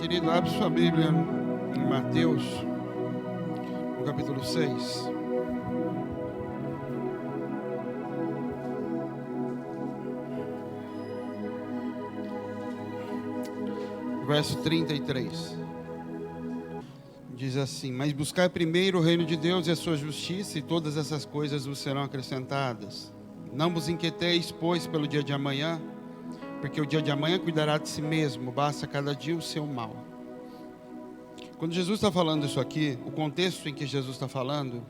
Querido, abre sua Bíblia em Mateus, no capítulo 6. Verso 33. Diz assim: mas buscai primeiro o reino de Deus e a sua justiça, e todas essas coisas vos serão acrescentadas. Não vos inquieteis, pois, pelo dia de amanhã, porque o dia de amanhã cuidará de si mesmo, basta cada dia o seu mal. Quando Jesus está falando isso aqui, o contexto em que Jesus está falando,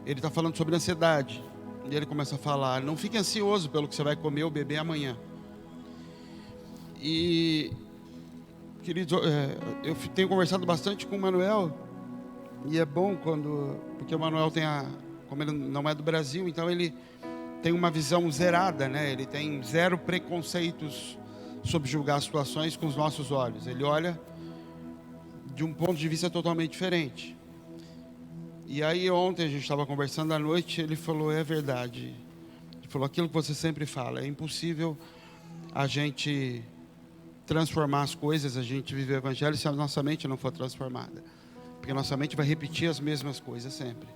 ele está falando sobre ansiedade. E ele começa a falar: não fique ansioso pelo que você vai comer ou beber amanhã. E, queridos, eu tenho conversado bastante com o Manuel, e é bom porque o Manuel como ele não é do Brasil, então ele tem uma visão zerada, né? Ele tem zero preconceitos sobre julgar situações com os nossos olhos. Ele olha de um ponto de vista totalmente diferente. E aí ontem a gente estava conversando à noite, ele falou: é verdade. Ele falou aquilo que você sempre fala: é impossível a gente transformar as coisas, a gente viver o evangelho se a nossa mente não for transformada, porque a nossa mente vai repetir as mesmas coisas sempre.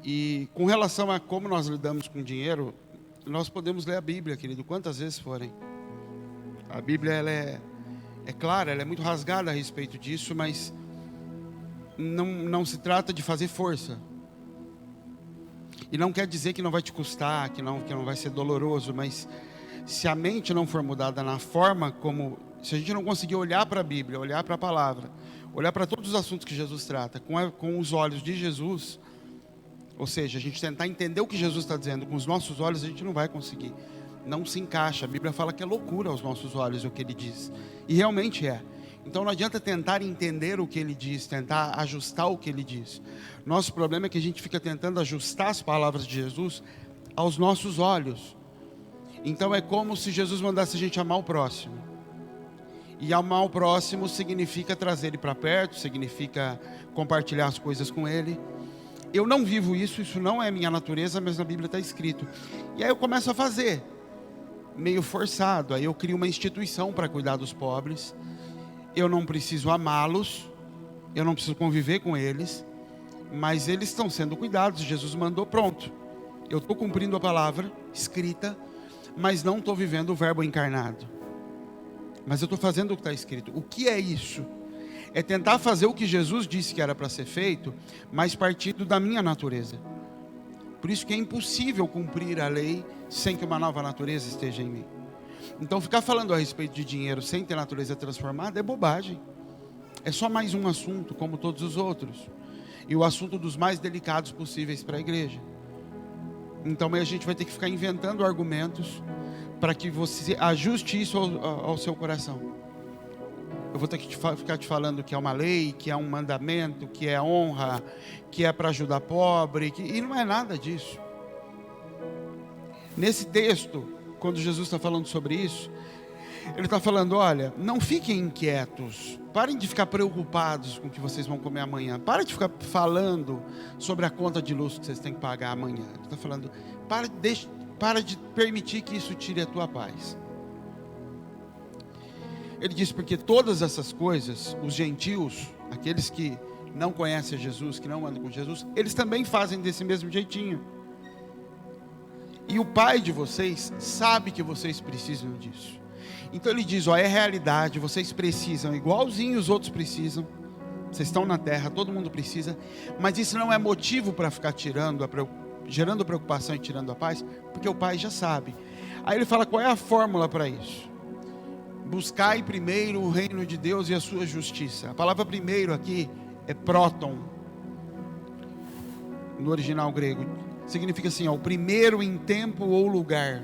E com relação a como nós lidamos com dinheiro, nós podemos ler a Bíblia, querido, quantas vezes forem. A Bíblia, ela é clara, ela é muito rasgada a respeito disso, mas não se trata de fazer força. E não quer dizer que não vai te custar, que não vai ser doloroso, mas se a mente não for mudada na forma como... Se a gente não conseguir olhar para a Bíblia, olhar para a palavra, olhar para todos os assuntos que Jesus trata com os olhos de Jesus, ou seja, a gente tentar entender o que Jesus está dizendo com os nossos olhos, a gente não vai conseguir. Não se encaixa. A Bíblia fala que é loucura aos nossos olhos o que ele diz. E realmente é. Então não adianta tentar entender o que ele diz, tentar ajustar o que ele diz. Nosso problema é que a gente fica tentando ajustar as palavras de Jesus aos nossos olhos. Então é como se Jesus mandasse a gente amar o próximo. E amar o próximo significa trazer ele para perto, significa compartilhar as coisas com ele. Eu não vivo isso não é minha natureza, mas na Bíblia está escrito. E aí eu começo a fazer, meio forçado. Aí eu crio uma instituição para cuidar dos pobres. Eu não preciso amá-los, eu não preciso conviver com eles, mas eles estão sendo cuidados. Jesus mandou, pronto. Eu estou cumprindo a palavra escrita, mas não estou vivendo o verbo encarnado. Mas eu estou fazendo o que está escrito. O que é isso? É tentar fazer o que Jesus disse que era para ser feito, mas partindo da minha natureza. Por isso que é impossível cumprir a lei sem que uma nova natureza esteja em mim. Então ficar falando a respeito de dinheiro sem ter natureza transformada é bobagem. É só mais um assunto, como todos os outros. E o assunto dos mais delicados possíveis para a igreja. Então aí a gente vai ter que ficar inventando argumentos para que você ajuste isso ao seu coração. Eu vou ter que ficar te falando que é uma lei, que é um mandamento, que é honra, que é para ajudar pobre, e não é nada disso. Nesse texto, quando Jesus está falando sobre isso, ele está falando: olha, não fiquem inquietos, parem de ficar preocupados com o que vocês vão comer amanhã, parem de ficar falando sobre a conta de luz que vocês têm que pagar amanhã. Ele está falando: para de permitir que isso tire a tua paz. Ele diz: porque todas essas coisas, os gentios, aqueles que não conhecem Jesus, que não andam com Jesus, eles também fazem desse mesmo jeitinho. E o Pai de vocês sabe que vocês precisam disso. Então ele diz: ó, é realidade, vocês precisam, igualzinho os outros precisam. Vocês estão na terra, todo mundo precisa. Mas isso não é motivo para ficar gerando preocupação e tirando a paz, porque o Pai já sabe. Aí ele fala: qual é a fórmula para isso? Buscai primeiro o reino de Deus e a sua justiça. A palavra primeiro aqui é próton, no original grego. Significa assim, ó, o primeiro em tempo ou lugar.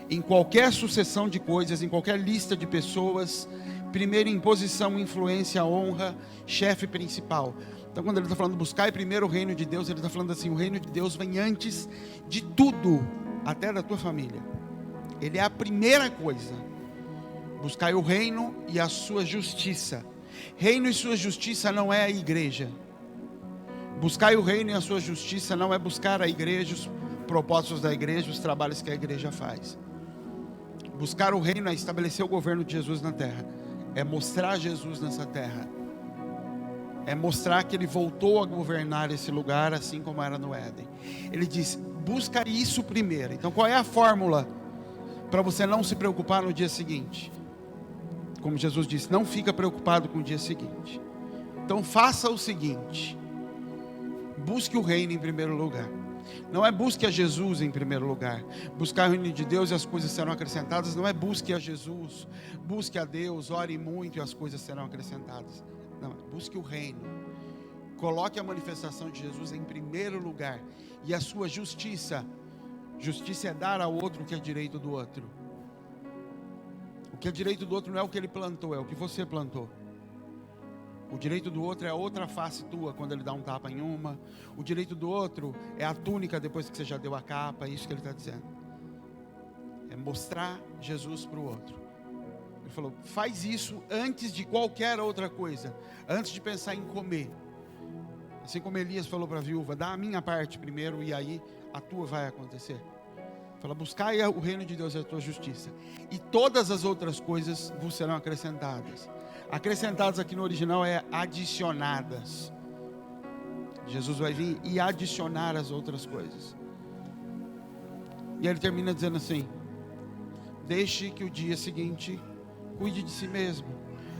Em qualquer sucessão de coisas, em qualquer lista de pessoas, primeiro em posição, influência, honra, chefe principal. Então quando ele está falando buscai primeiro o reino de Deus, ele está falando assim: o reino de Deus vem antes de tudo, até da tua família. Ele é a primeira coisa. Buscai o reino e a sua justiça. Reino e sua justiça não é a igreja. Buscai o reino e a sua justiça não é buscar a igreja, os propósitos da igreja, os trabalhos que a igreja faz. Buscar o reino é estabelecer o governo de Jesus na terra. É mostrar Jesus nessa terra. É mostrar que ele voltou a governar esse lugar assim como era no Éden. Ele diz, busca isso primeiro. Então qual é a fórmula para você não se preocupar no dia seguinte? Como Jesus disse, não fica preocupado com o dia seguinte. Então faça o seguinte: busque o reino em primeiro lugar. Não é busque a Jesus em primeiro lugar. Buscar o reino de Deus e as coisas serão acrescentadas. Não é busque a Jesus, busque a Deus, ore muito e as coisas serão acrescentadas. Não, busque o reino. Coloque a manifestação de Jesus em primeiro lugar. E a sua justiça. Justiça é dar ao outro o que é direito do outro. O que é direito do outro não é o que ele plantou, é o que você plantou. O direito do outro é a outra face tua quando ele dá um tapa em uma. O direito do outro é a túnica depois que você já deu a capa. É isso que ele está dizendo. É mostrar Jesus para o outro. Ele falou, faz isso antes de qualquer outra coisa. Antes de pensar em comer. Assim como Elias falou para a viúva, dá a minha parte primeiro e aí a tua vai acontecer. Fala, buscai o reino de Deus e a tua justiça. E todas as outras coisas vos serão acrescentadas. Acrescentadas aqui no original é adicionadas. Jesus vai vir e adicionar as outras coisas. E ele termina dizendo assim: deixe que o dia seguinte cuide de si mesmo.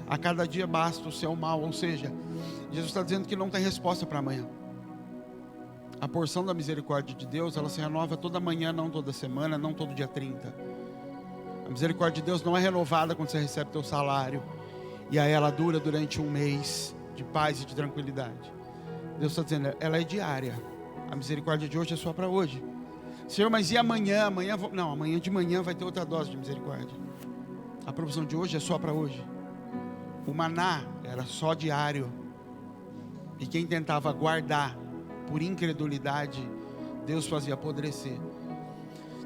A cada dia basta o seu mal. Ou seja, Jesus está dizendo que não tem resposta para amanhã. A porção da misericórdia de Deus, ela se renova toda manhã, não toda semana, não todo dia 30. A misericórdia de Deus não é renovada quando você recebe teu salário e aí ela dura durante um mês de paz e de tranquilidade. Deus está dizendo, ela é diária. A misericórdia de hoje é só para hoje. Senhor, mas e amanhã? Não, amanhã de manhã vai ter outra dose de misericórdia. A provisão de hoje é só para hoje. O maná era só diário. E quem tentava guardar por incredulidade, Deus fazia apodrecer.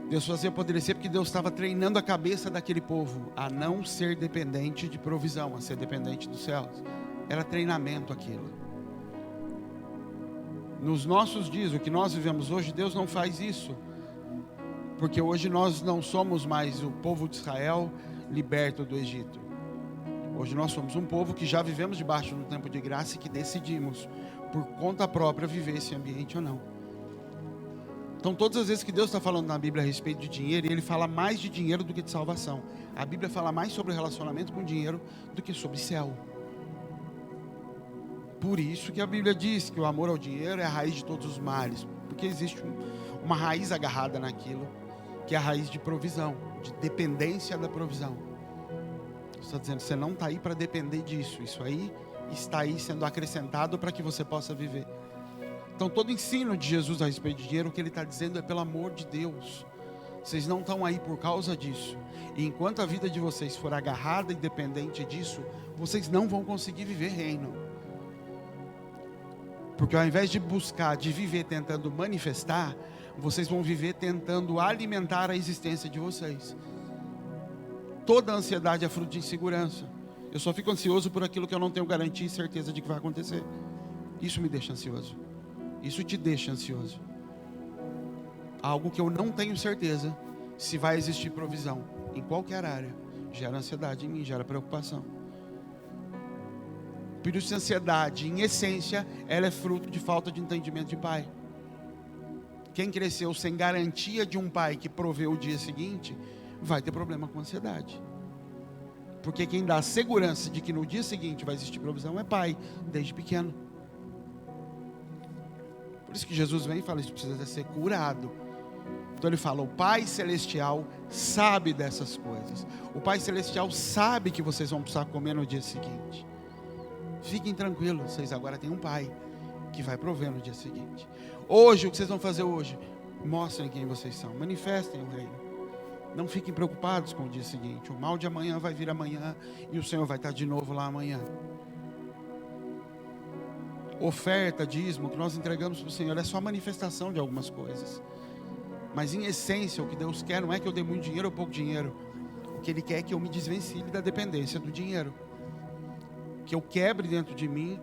Deus fazia apodrecer porque Deus estava treinando a cabeça daquele povo a não ser dependente de provisão, a ser dependente dos céus. Era treinamento aquilo. Nos nossos dias, o que nós vivemos hoje, Deus não faz isso. Porque hoje nós não somos mais o povo de Israel liberto do Egito. Hoje nós somos um povo que já vivemos debaixo do tempo de graça e que decidimos, por conta própria, viver esse ambiente ou não. Então todas as vezes que Deus está falando na Bíblia a respeito de dinheiro, Ele fala mais de dinheiro do que de salvação. A Bíblia fala mais sobre o relacionamento com o dinheiro do que sobre céu. Por isso que a Bíblia diz que o amor ao dinheiro é a raiz de todos os males. Porque existe uma raiz agarrada naquilo, que é a raiz de provisão, de dependência da provisão. Você está dizendo, você não está aí para depender disso. Isso aí está aí sendo acrescentado para que você possa viver. Então todo ensino de Jesus a respeito de dinheiro, o que ele está dizendo é pelo amor de Deus. Vocês não estão aí por causa disso. E enquanto a vida de vocês for agarrada e dependente disso, vocês não vão conseguir viver reino. Porque ao invés de buscar, de viver tentando manifestar, vocês vão viver tentando alimentar a existência de vocês. Toda a ansiedade é fruto de insegurança. Eu só fico ansioso por aquilo que eu não tenho garantia e certeza de que vai acontecer. Isso me deixa ansioso. Isso te deixa ansioso. Algo que eu não tenho certeza se vai existir provisão em qualquer área gera ansiedade em mim, gera preocupação. Por isso a ansiedade, em essência, ela é fruto de falta de entendimento de pai. Quem cresceu sem garantia de um pai que proveu o dia seguinte, vai ter problema com ansiedade. Porque quem dá a segurança de que no dia seguinte vai existir provisão é pai, desde pequeno. Por isso que Jesus vem e fala, isso precisa ser curado. Então ele fala, o Pai Celestial sabe dessas coisas. O Pai Celestial sabe que vocês vão precisar comer no dia seguinte. Fiquem tranquilos, vocês agora têm um Pai que vai prover no dia seguinte. Hoje, o que vocês vão fazer hoje? Mostrem quem vocês são, manifestem o reino. Não fiquem preocupados com o dia seguinte. O mal de amanhã vai vir amanhã e o Senhor vai estar de novo lá amanhã. Oferta, dízimo que nós entregamos para o Senhor é só manifestação de algumas coisas. Mas em essência, o que Deus quer não é que eu dê muito dinheiro ou pouco dinheiro. O que Ele quer é que eu me desvencilhe da dependência do dinheiro. Que eu quebre dentro de mim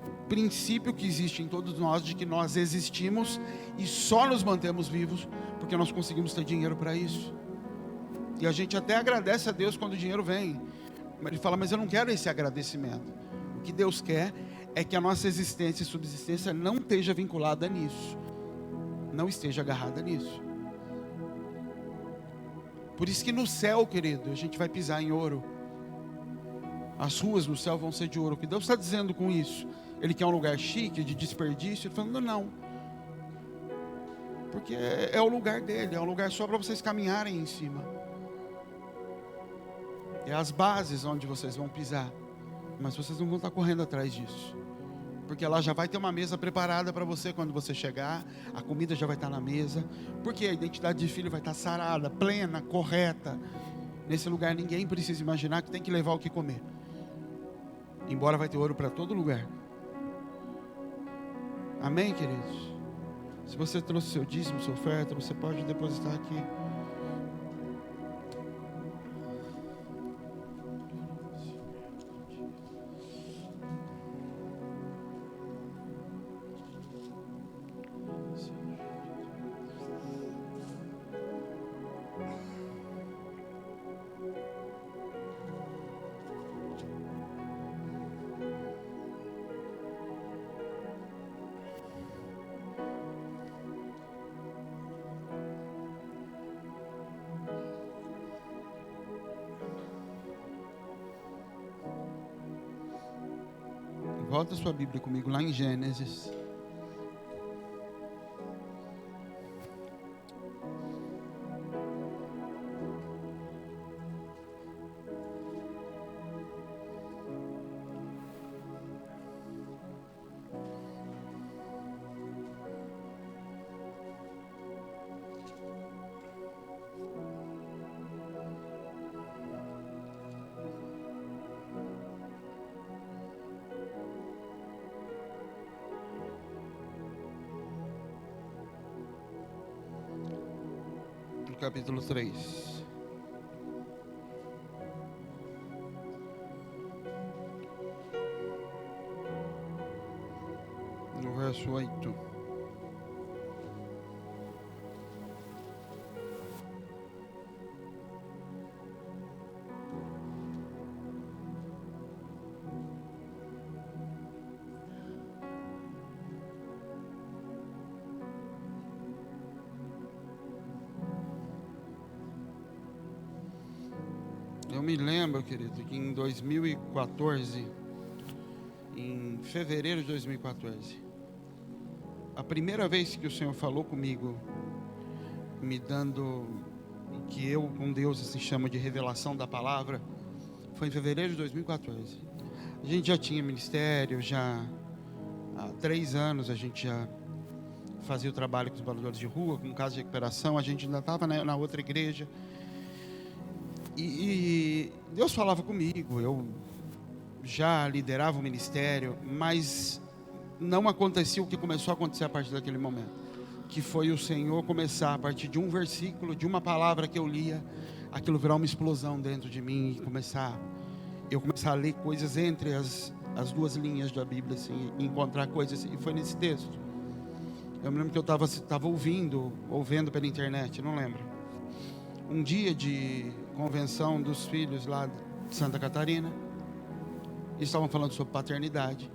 o princípio que existe em todos nós, de que nós existimos e só nos mantemos vivos porque nós conseguimos ter dinheiro para isso. E a gente até agradece a Deus quando o dinheiro vem. Mas ele fala, mas eu não quero esse agradecimento. O que Deus quer é que a nossa existência e subsistência não esteja vinculada nisso. Não esteja agarrada nisso. Por isso que no céu, querido, a gente vai pisar em ouro. As ruas no céu vão ser de ouro. O que Deus está dizendo com isso? Ele quer um lugar chique, de desperdício? Ele falando, não. Porque é o lugar dele, é um lugar só para vocês caminharem em cima. É as bases onde vocês vão pisar. Mas vocês não vão estar correndo atrás disso. Porque lá já vai ter uma mesa preparada para você quando você chegar. A comida já vai estar na mesa. Porque a identidade de filho vai estar sarada, plena, correta. Nesse lugar ninguém precisa imaginar que tem que levar o que comer. Embora vai ter ouro para todo lugar. Amém, queridos? Se você trouxe seu dízimo, sua oferta, você pode depositar aqui. Volta a sua Bíblia comigo lá em Gênesis. Capítulo 3. No verso 8. Eu me lembro, querido, que em 2014, em fevereiro de 2014, a primeira vez que o Senhor falou comigo, me dando o que eu com Deus se chama de revelação da palavra, foi em fevereiro de 2014. A gente já tinha ministério, já há 3 anos a gente já fazia o trabalho com os moradores de rua, com caso de recuperação, a gente ainda estava na outra igreja. E Deus falava comigo, eu já liderava o ministério, mas não acontecia o que começou a acontecer a partir daquele momento, que foi o Senhor começar a partir de um versículo, de uma palavra que eu lia, aquilo virar uma explosão dentro de mim e eu começar a ler coisas entre as 2 linhas da Bíblia, assim, e encontrar coisas, e foi nesse texto. Eu me lembro que eu estava ouvindo pela internet, não lembro, um dia de convenção dos filhos lá de Santa Catarina, e estavam falando sobre paternidade,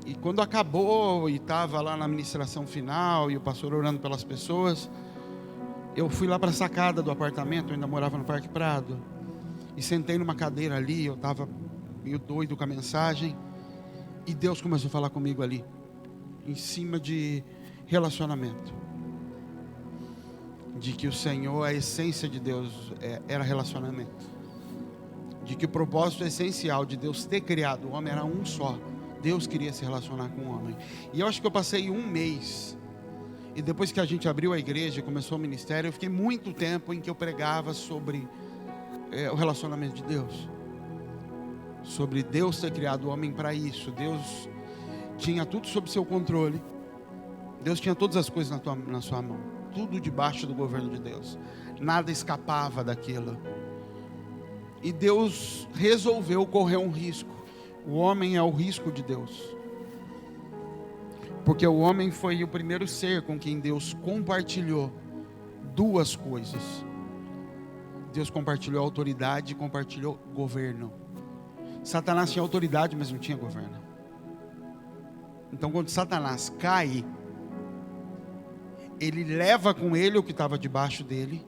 e quando acabou e estava lá na ministração final e o pastor orando pelas pessoas, eu fui lá para a sacada do apartamento, eu ainda morava no Parque Prado, e sentei numa cadeira ali, eu estava meio doido com a mensagem, e Deus começou a falar comigo ali, em cima de relacionamento, de que o Senhor, a essência de Deus era relacionamento, de que o propósito essencial de Deus ter criado o homem era um só. Deus queria se relacionar com o homem. E eu acho que eu passei 1 mês, e depois que a gente abriu a igreja e começou o ministério, eu fiquei muito tempo em que eu pregava sobre o relacionamento de Deus, sobre Deus ter criado o homem para isso. Deus tinha tudo sob seu controle, Deus tinha todas as coisas na sua mão, tudo debaixo do governo de Deus, nada escapava daquilo. E Deus resolveu correr um risco. O homem é o risco de Deus, porque o homem foi o primeiro ser com quem Deus compartilhou 2 coisas. Deus compartilhou autoridade e compartilhou governo. Satanás tinha autoridade, mas não tinha governo. Então quando Satanás cai, ele leva com ele o que estava debaixo dele,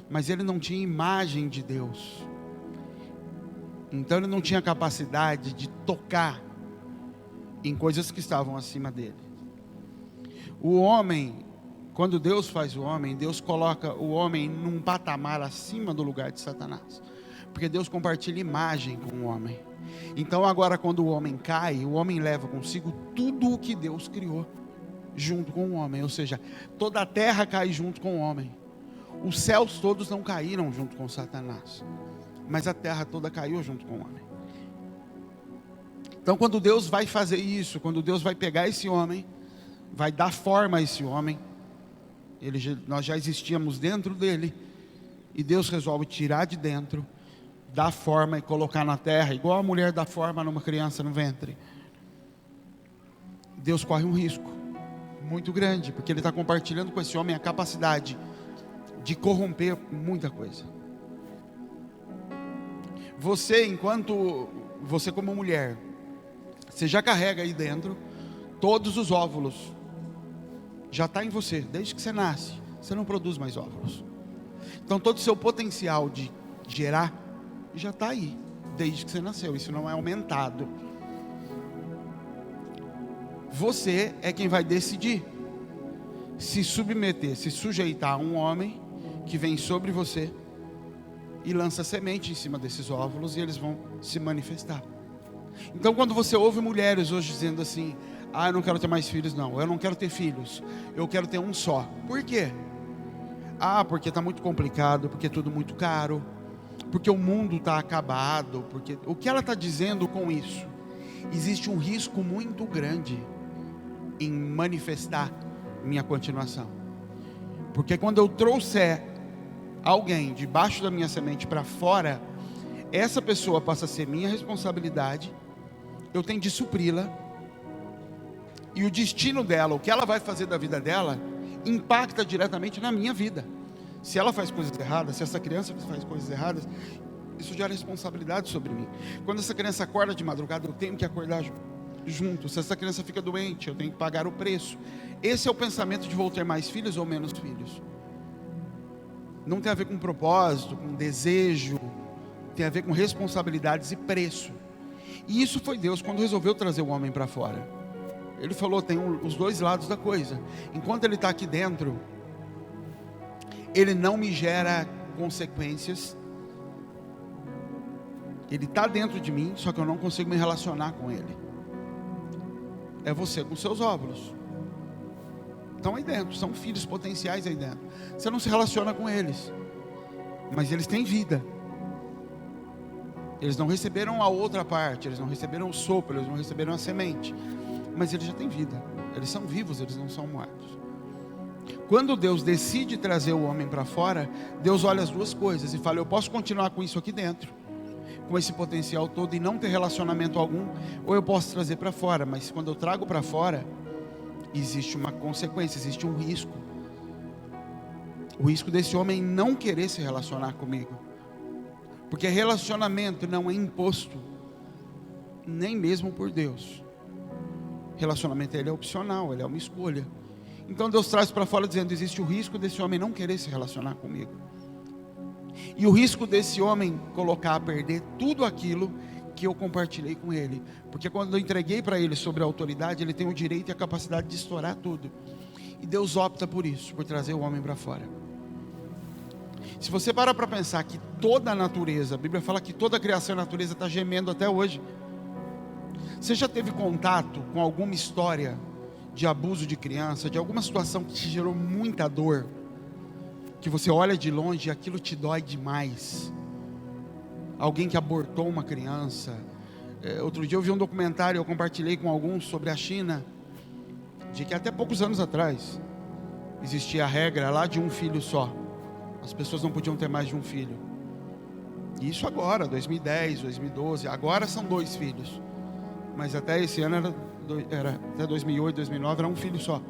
mas ele não tinha imagem de Deus. Então ele não tinha capacidade de tocar em coisas que estavam acima dele. O homem, quando Deus faz o homem, Deus coloca o homem num patamar acima do lugar de Satanás, porque Deus compartilha imagem com o homem. Então agora quando o homem cai, o homem leva consigo tudo o que Deus criou junto com o homem, ou seja, toda a terra cai junto com o homem. Os céus todos não caíram junto com Satanás, mas a terra toda caiu junto com o homem. Então quando Deus vai fazer isso, quando Deus vai pegar esse homem, vai dar forma a esse homem, nós já existíamos dentro dele, e Deus resolve tirar de dentro, dar forma e colocar na terra, igual a mulher dá forma numa criança no ventre. Deus corre um risco muito grande, porque ele está compartilhando com esse homem a capacidade de corromper muita coisa. Você como mulher, você já carrega aí dentro todos os óvulos, já está em você, desde que você nasce, você não produz mais óvulos. Então todo o seu potencial de gerar, já está aí, desde que você nasceu, isso não é aumentado. Você é quem vai decidir se submeter, se sujeitar a um homem que vem sobre você e lança semente em cima desses óvulos, e eles vão se manifestar. Então quando você ouve mulheres hoje dizendo assim: ah, eu não quero ter mais filhos, não, eu não quero ter filhos, eu quero ter um só. Por quê? Ah, porque está muito complicado, porque é tudo muito caro, porque o mundo está acabado, porque... O que ela está dizendo com isso? Existe um risco muito grande em manifestar minha continuação, porque quando eu trouxer alguém debaixo da minha semente para fora, essa pessoa passa a ser minha responsabilidade, eu tenho de supri-la, e o destino dela, o que ela vai fazer da vida dela, impacta diretamente na minha vida. Se ela faz coisas erradas, se essa criança faz coisas erradas, isso gera responsabilidade sobre mim. Quando essa criança acorda de madrugada, eu tenho que acordar junto. Se essa criança fica doente, eu tenho que pagar o preço. Esse é o pensamento de vou ter mais filhos ou menos filhos. Não tem a ver com propósito, com desejo, tem a ver com responsabilidades e preço. E isso foi Deus quando resolveu trazer o homem para fora. Ele falou, tem os dois lados da coisa. Enquanto ele está aqui dentro, ele não me gera consequências. Ele está dentro de mim, só que eu não consigo me relacionar com ele. É você com seus óvulos. Estão aí dentro, são filhos potenciais aí dentro. Você não se relaciona com eles, mas eles têm vida. Eles não receberam a outra parte, eles não receberam o sopro, eles não receberam a semente, mas eles já têm vida. Eles são vivos, eles não são mortos. Quando Deus decide trazer o homem para fora, Deus olha as duas coisas e fala: eu posso continuar com isso aqui dentro, com esse potencial todo, e não ter relacionamento algum, ou eu posso trazer para fora. Mas quando eu trago para fora, existe uma consequência, existe um risco. O risco desse homem não querer se relacionar comigo, porque relacionamento não é imposto, nem mesmo por Deus. Relacionamento, ele é opcional, ele é uma escolha. Então Deus traz para fora dizendo: existe o risco desse homem não querer se relacionar comigo, e o risco desse homem colocar a perder tudo aquilo que eu compartilhei com ele, porque quando eu entreguei para ele sobre a autoridade, ele tem o direito e a capacidade de estourar tudo. E Deus opta por isso, por trazer o homem para fora. Se você parar para pensar que toda a natureza, a Bíblia fala que toda a criação e a natureza está gemendo até hoje. Você já teve contato com alguma história de abuso de criança, de alguma situação que te gerou muita dor, que você olha de longe e aquilo te dói demais? Alguém que abortou uma criança. Outro dia eu vi um documentário, eu compartilhei com alguns sobre a China, de que até poucos anos atrás existia a regra lá de um filho só. As pessoas não podiam ter mais de um filho. Isso agora, 2010, 2012, agora são 2 filhos. Mas até esse ano até 2008, 2009 era um filho só.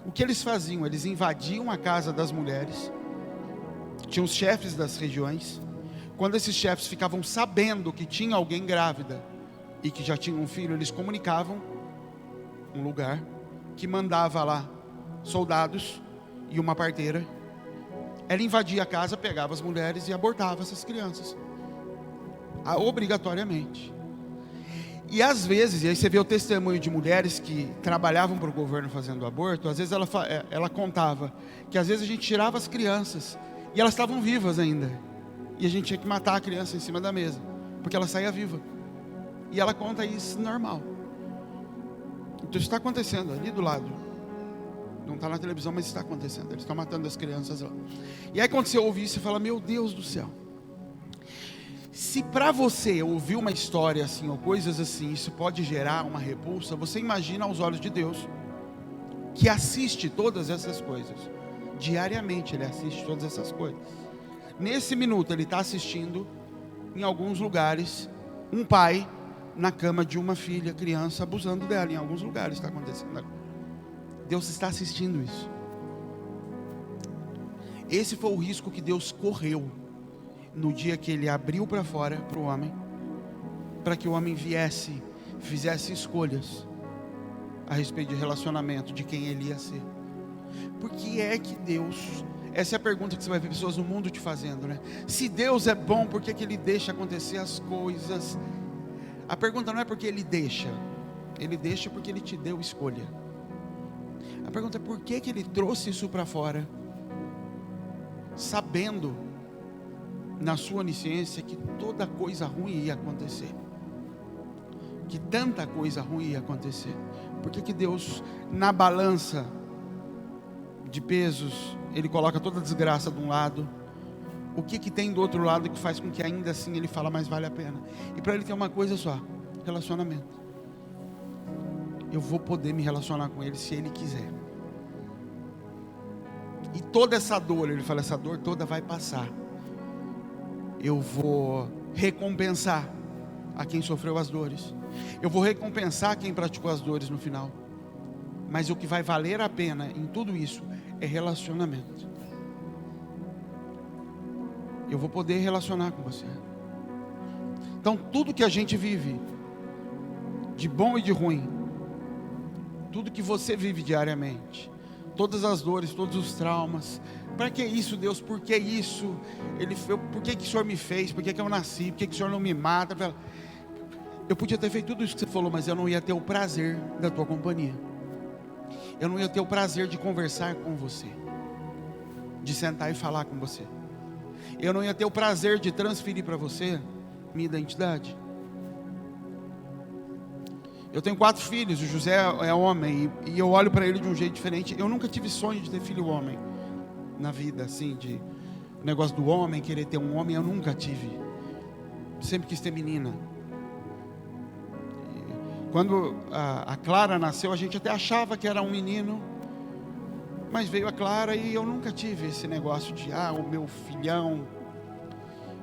O que eles faziam? Eles invadiam a casa das mulheres, tinha os chefes das regiões. Quando esses chefes ficavam sabendo que tinha alguém grávida e que já tinha um filho, eles comunicavam um lugar que mandava lá soldados e uma parteira. Ela invadia a casa, pegava as mulheres e abortava essas crianças, obrigatoriamente. E às vezes, e aí você vê o testemunho de mulheres que trabalhavam para o governo fazendo aborto. Às vezes ela contava que às vezes a gente tirava as crianças e elas estavam vivas ainda, e a gente tinha que matar a criança em cima da mesa, porque ela saía viva. E ela conta isso normal. Então isso está acontecendo ali do lado. Não está na televisão, mas está acontecendo. Eles estão matando as crianças lá. E aí quando você ouve isso, você fala: meu Deus do céu. Se para você ouvir uma história assim, ou coisas assim, isso pode gerar uma repulsa, você imagina aos olhos de Deus, que assiste todas essas coisas. Diariamente Ele assiste todas essas coisas. Nesse minuto Ele está assistindo, em alguns lugares, um pai na cama de uma filha, criança, abusando dela. Em alguns lugares está acontecendo. Deus está assistindo isso. Esse foi o risco que Deus correu no dia que Ele abriu para fora para o homem, para que o homem fizesse escolhas a respeito de relacionamento, de quem ele ia ser. Por que é que Deus... Essa é a pergunta que você vai ver pessoas no mundo te fazendo, né? Se Deus é bom, por que Ele deixa acontecer as coisas? A pergunta não é porque Ele deixa porque Ele te deu escolha. A pergunta é por que Ele trouxe isso para fora, sabendo, na sua onisciência, que toda coisa ruim ia acontecer, que tanta coisa ruim ia acontecer. Por que Deus, na balança de pesos, Ele coloca toda a desgraça de um lado? O que tem do outro lado que faz com que ainda assim Ele fala: mas vale a pena? E para Ele tem uma coisa só: relacionamento. Eu vou poder me relacionar com Ele se Ele quiser. E toda essa dor, Ele fala, essa dor toda vai passar. Eu vou recompensar a quem sofreu as dores. Eu vou recompensar quem praticou as dores no final. Mas o que vai valer a pena em tudo isso é relacionamento. Eu vou poder relacionar com você. Então tudo que a gente vive, de bom e de ruim, tudo que você vive diariamente, todas as dores, todos os traumas, para que isso, Deus? Por que isso? Por que o Senhor me fez? Por que eu nasci? Por que o Senhor não me mata? Eu podia ter feito tudo isso que você falou, mas eu não ia ter o prazer da tua companhia. Eu não ia ter o prazer de conversar com você, de sentar e falar com você. Eu não ia ter o prazer de transferir para você minha identidade. Eu tenho 4 filhos, o José é homem, e eu olho para ele de um jeito diferente. Eu nunca tive sonho de ter filho homem na vida, assim, de negócio do homem, querer ter um homem, eu nunca tive. Sempre quis ter menina. Quando a Clara nasceu, a gente até achava que era um menino, mas veio a Clara e eu nunca tive esse negócio de, o meu filhão.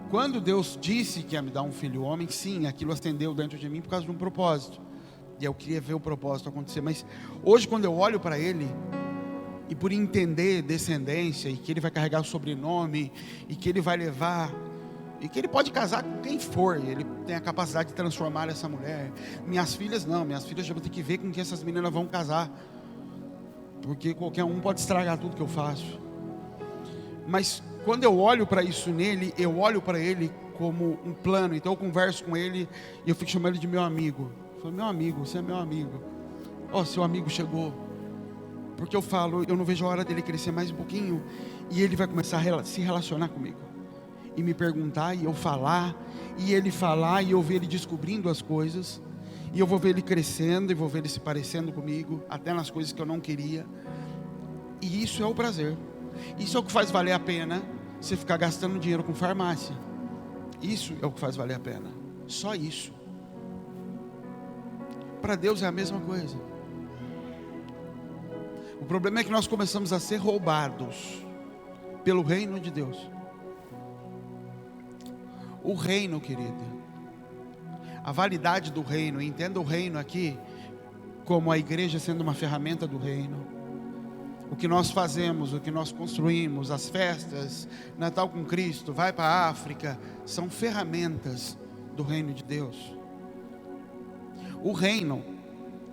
Quando Deus disse que ia me dar um filho homem, sim, aquilo acendeu dentro de mim por causa de um propósito. E eu queria ver o propósito acontecer. Mas hoje, quando eu olho para ele, e por entender descendência, e que ele vai carregar o sobrenome, e que ele vai levar, e que ele pode casar com quem for, ele tem a capacidade de transformar essa mulher. Minhas filhas não, minhas filhas já vão ter que ver com que essas meninas vão casar, porque qualquer um pode estragar tudo que eu faço. Mas quando eu olho para isso nele, eu olho para ele como um plano. Então eu converso com ele e eu fico chamando ele de meu amigo. Eu falo: meu amigo, você é meu amigo. Seu amigo chegou. Porque eu falo, eu não vejo a hora dele crescer mais um pouquinho, e ele vai começar a se relacionar comigo, e me perguntar, e eu falar, e ele falar, e eu ver ele descobrindo as coisas, e eu vou ver ele crescendo, e vou ver ele se parecendo comigo, até nas coisas que eu não queria. E isso é o prazer. Isso é o que faz valer a pena você ficar gastando dinheiro com farmácia. Isso é o que faz valer a pena. Só isso. Para Deus é a mesma coisa. O problema é que nós começamos a ser roubados pelo reino de Deus. O reino, querido, a validade do reino, entenda o reino aqui como a igreja sendo uma ferramenta do reino. O que nós fazemos, o que nós construímos, as festas, Natal com Cristo, vai para a África, são ferramentas do reino de Deus. O reino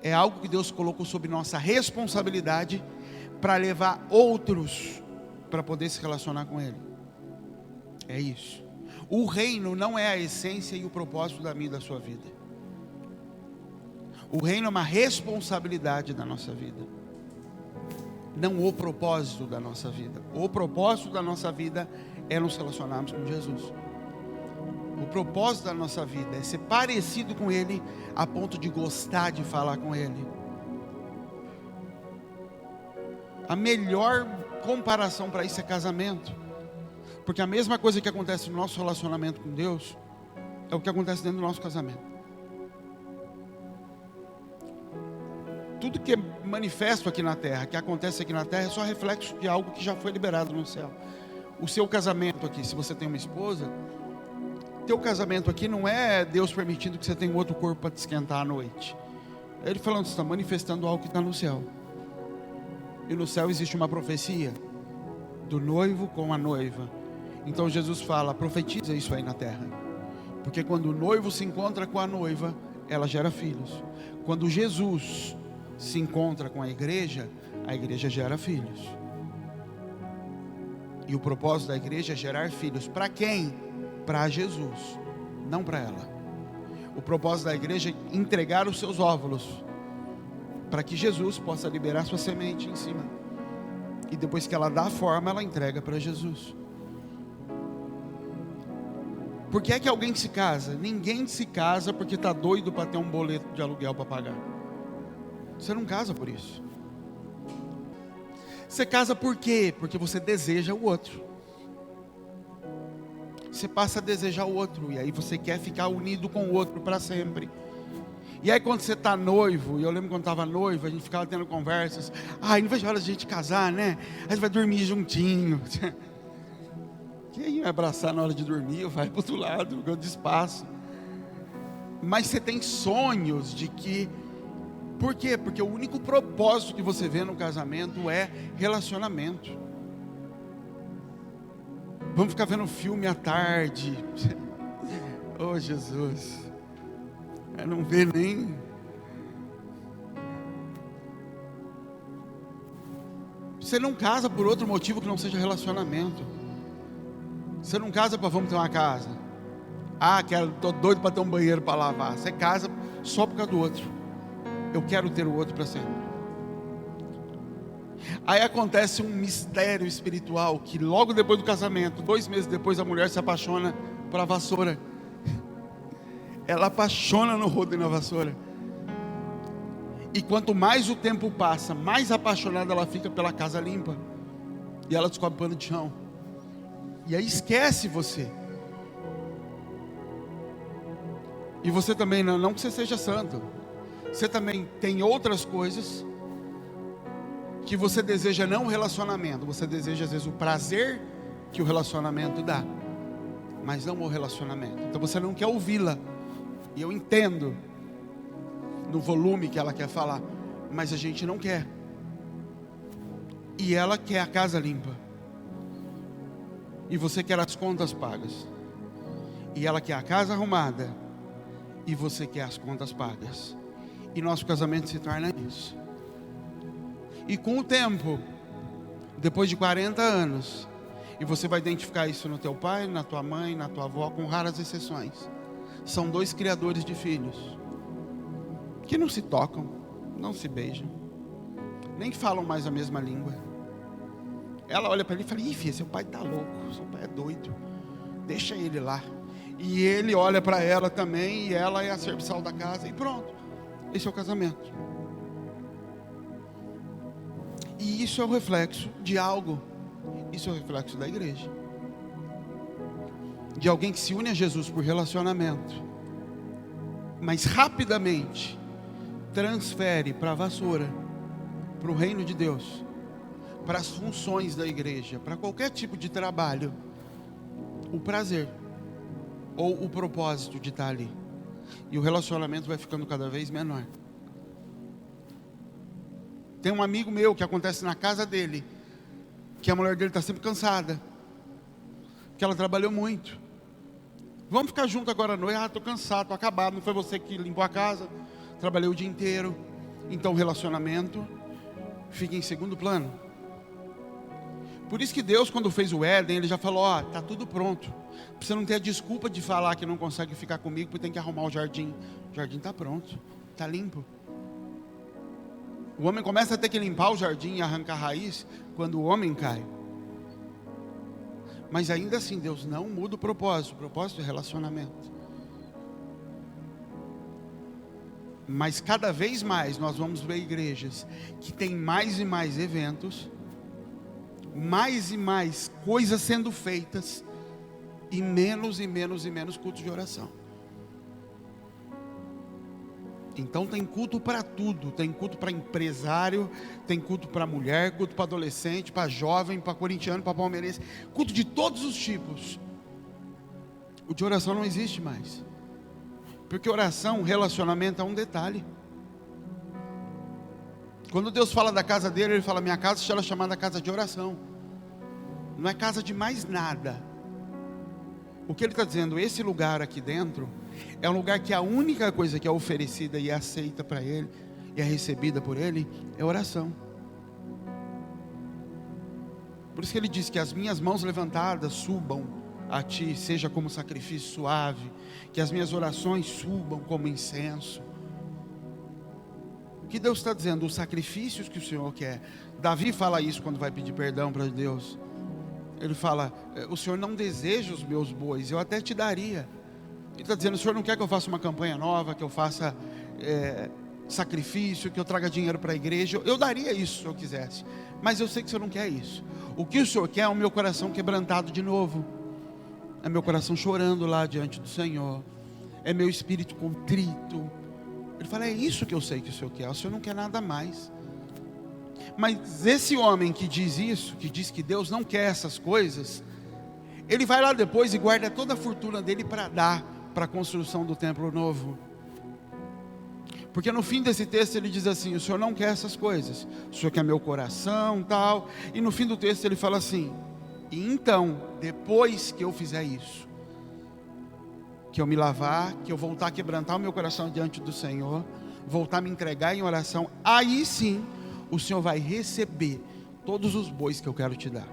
é algo que Deus colocou sob nossa responsabilidade para levar outros para poder se relacionar com Ele. É isso. O reino não é a essência e o propósito da minha e da sua vida. O reino é uma responsabilidade da nossa vida, não o propósito da nossa vida. O propósito da nossa vida é nos relacionarmos com Jesus. O propósito da nossa vida é ser parecido com Ele a ponto de gostar de falar com Ele. A melhor comparação para isso é casamento. Porque a mesma coisa que acontece no nosso relacionamento com Deus é o que acontece dentro do nosso casamento. Tudo que é manifesto aqui na terra, que acontece aqui na terra, é só reflexo de algo que já foi liberado no céu. O seu casamento aqui, se você tem uma esposa, teu casamento aqui não é Deus permitindo que você tenha um outro corpo para te esquentar à noite. É Ele falando que você está manifestando algo que está no céu. E no céu existe uma profecia do noivo com a noiva. Então Jesus fala, profetiza isso aí na terra. Porque quando o noivo se encontra com a noiva, ela gera filhos. Quando Jesus se encontra com a igreja gera filhos. E o propósito da igreja é gerar filhos. Para quem? Para Jesus, não para ela. O propósito da igreja é entregar os seus óvulos, para que Jesus possa liberar sua semente em cima. E depois que ela dá a forma, ela entrega para Jesus. Por que é que alguém se casa? Ninguém se casa porque está doido para ter um boleto de aluguel para pagar. Você não casa por isso. Você casa por quê? Porque você deseja o outro. Você passa a desejar o outro, e aí você quer ficar unido com o outro para sempre. E aí quando você está noivo, e eu lembro quando estava noivo, a gente ficava tendo conversas, não vejo a hora de a gente casar, né? A gente vai dormir juntinho. Quem vai abraçar na hora de dormir, vai para o outro lado, lugar de espaço. Mas você tem sonhos de que... Por quê? Porque o único propósito que você vê no casamento é relacionamento. Vamos ficar vendo filme à tarde. Oh Jesus, não vê nem. Você não casa por outro motivo que não seja relacionamento. Você não casa para vamos ter uma casa. Tô doido para ter um banheiro para lavar. Você casa só por causa do outro. Eu quero ter o outro para sempre. Aí acontece um mistério espiritual, que logo depois do casamento, 2 meses depois, a mulher se apaixona pela vassoura. Ela apaixona no rodo e na vassoura. E quanto mais o tempo passa, mais apaixonada ela fica pela casa limpa. E ela descobre pano de chão. E aí esquece você. E você também, não que você seja santo, você também tem outras coisas que você deseja, não o relacionamento. Você deseja às vezes o prazer que o relacionamento dá, mas não o relacionamento. Então você não quer ouvi-la. E eu entendo no volume que ela quer falar, mas a gente não quer. E ela quer a casa limpa, e você quer as contas pagas. E ela quer a casa arrumada, e você quer as contas pagas. E nosso casamento se torna isso. E com o tempo, depois de 40 anos, e você vai identificar isso no teu pai, na tua mãe, na tua avó, com raras exceções. São 2 criadores de filhos que não se tocam, não se beijam, nem falam mais a mesma língua. Ela olha para ele e fala, filha, seu pai está louco, seu pai é doido, deixa ele lá. E ele olha para ela também, e ela é a serviçal da casa, e pronto. Esse é o casamento. E isso é o reflexo de algo. Isso é o reflexo da igreja. De alguém que se une a Jesus por relacionamento, mas rapidamente transfere para a vassoura, para o reino de Deus, para as funções da igreja, para qualquer tipo de trabalho, o prazer ou o propósito de estar ali. E o relacionamento vai ficando cada vez menor. Tem um amigo meu que acontece na casa dele, que a mulher dele está sempre cansada, que ela trabalhou muito. Vamos ficar junto agora à noite? Estou cansado, estou acabado. Não foi você que limpou a casa? Trabalhei o dia inteiro. Então o relacionamento fica em segundo plano. Por isso que Deus, quando fez o Éden, Ele já falou: está tudo pronto. Você não ter a desculpa de falar que não consegue ficar comigo, porque tem que arrumar o jardim. O jardim está pronto, está limpo. O homem começa a ter que limpar o jardim e arrancar a raiz quando o homem cai. Mas ainda assim, Deus não muda o propósito é relacionamento. Mas cada vez mais nós vamos ver igrejas que tem mais e mais eventos, mais e mais coisas sendo feitas, e menos cultos de oração. Então tem culto para tudo, tem culto para empresário, tem culto para mulher, culto para adolescente, para jovem, para corintiano, para palmeirense, culto de todos os tipos. O de oração não existe mais, porque oração, relacionamento é um detalhe. Quando Deus fala da casa dele, Ele fala: minha casa será chamada casa de oração, não é casa de mais nada. O que Ele está dizendo, esse lugar aqui dentro é um lugar que a única coisa que é oferecida e é aceita para Ele, e é recebida por Ele, é oração. Por isso que Ele diz que as minhas mãos levantadas subam a Ti, seja como sacrifício suave, que as minhas orações subam como incenso. O que Deus está dizendo? Os sacrifícios que o Senhor quer. Davi fala isso quando vai pedir perdão para Deus. Ele fala: o Senhor não deseja os meus bois, eu até te daria. Ele está dizendo: o Senhor não quer que eu faça uma campanha nova, que eu faça sacrifício, que eu traga dinheiro para a igreja. Eu daria isso se eu quisesse, mas eu sei que o Senhor não quer isso. O que o Senhor quer é o meu coração quebrantado de novo, é meu coração chorando lá diante do Senhor, é meu espírito contrito. Ele fala: é isso que eu sei que o Senhor quer, o Senhor não quer nada mais. Mas esse homem que diz isso, que diz que Deus não quer essas coisas, ele vai lá depois e guarda toda a fortuna dele para dar para a construção do templo novo. Porque no fim desse texto ele diz assim: o Senhor não quer essas coisas, o Senhor quer meu coração, tal. E no fim do texto ele fala assim: e então, depois que eu fizer isso, que eu me lavar, que eu voltar a quebrantar o meu coração diante do Senhor, voltar a me entregar em oração, aí sim o Senhor vai receber todos os bois que eu quero te dar,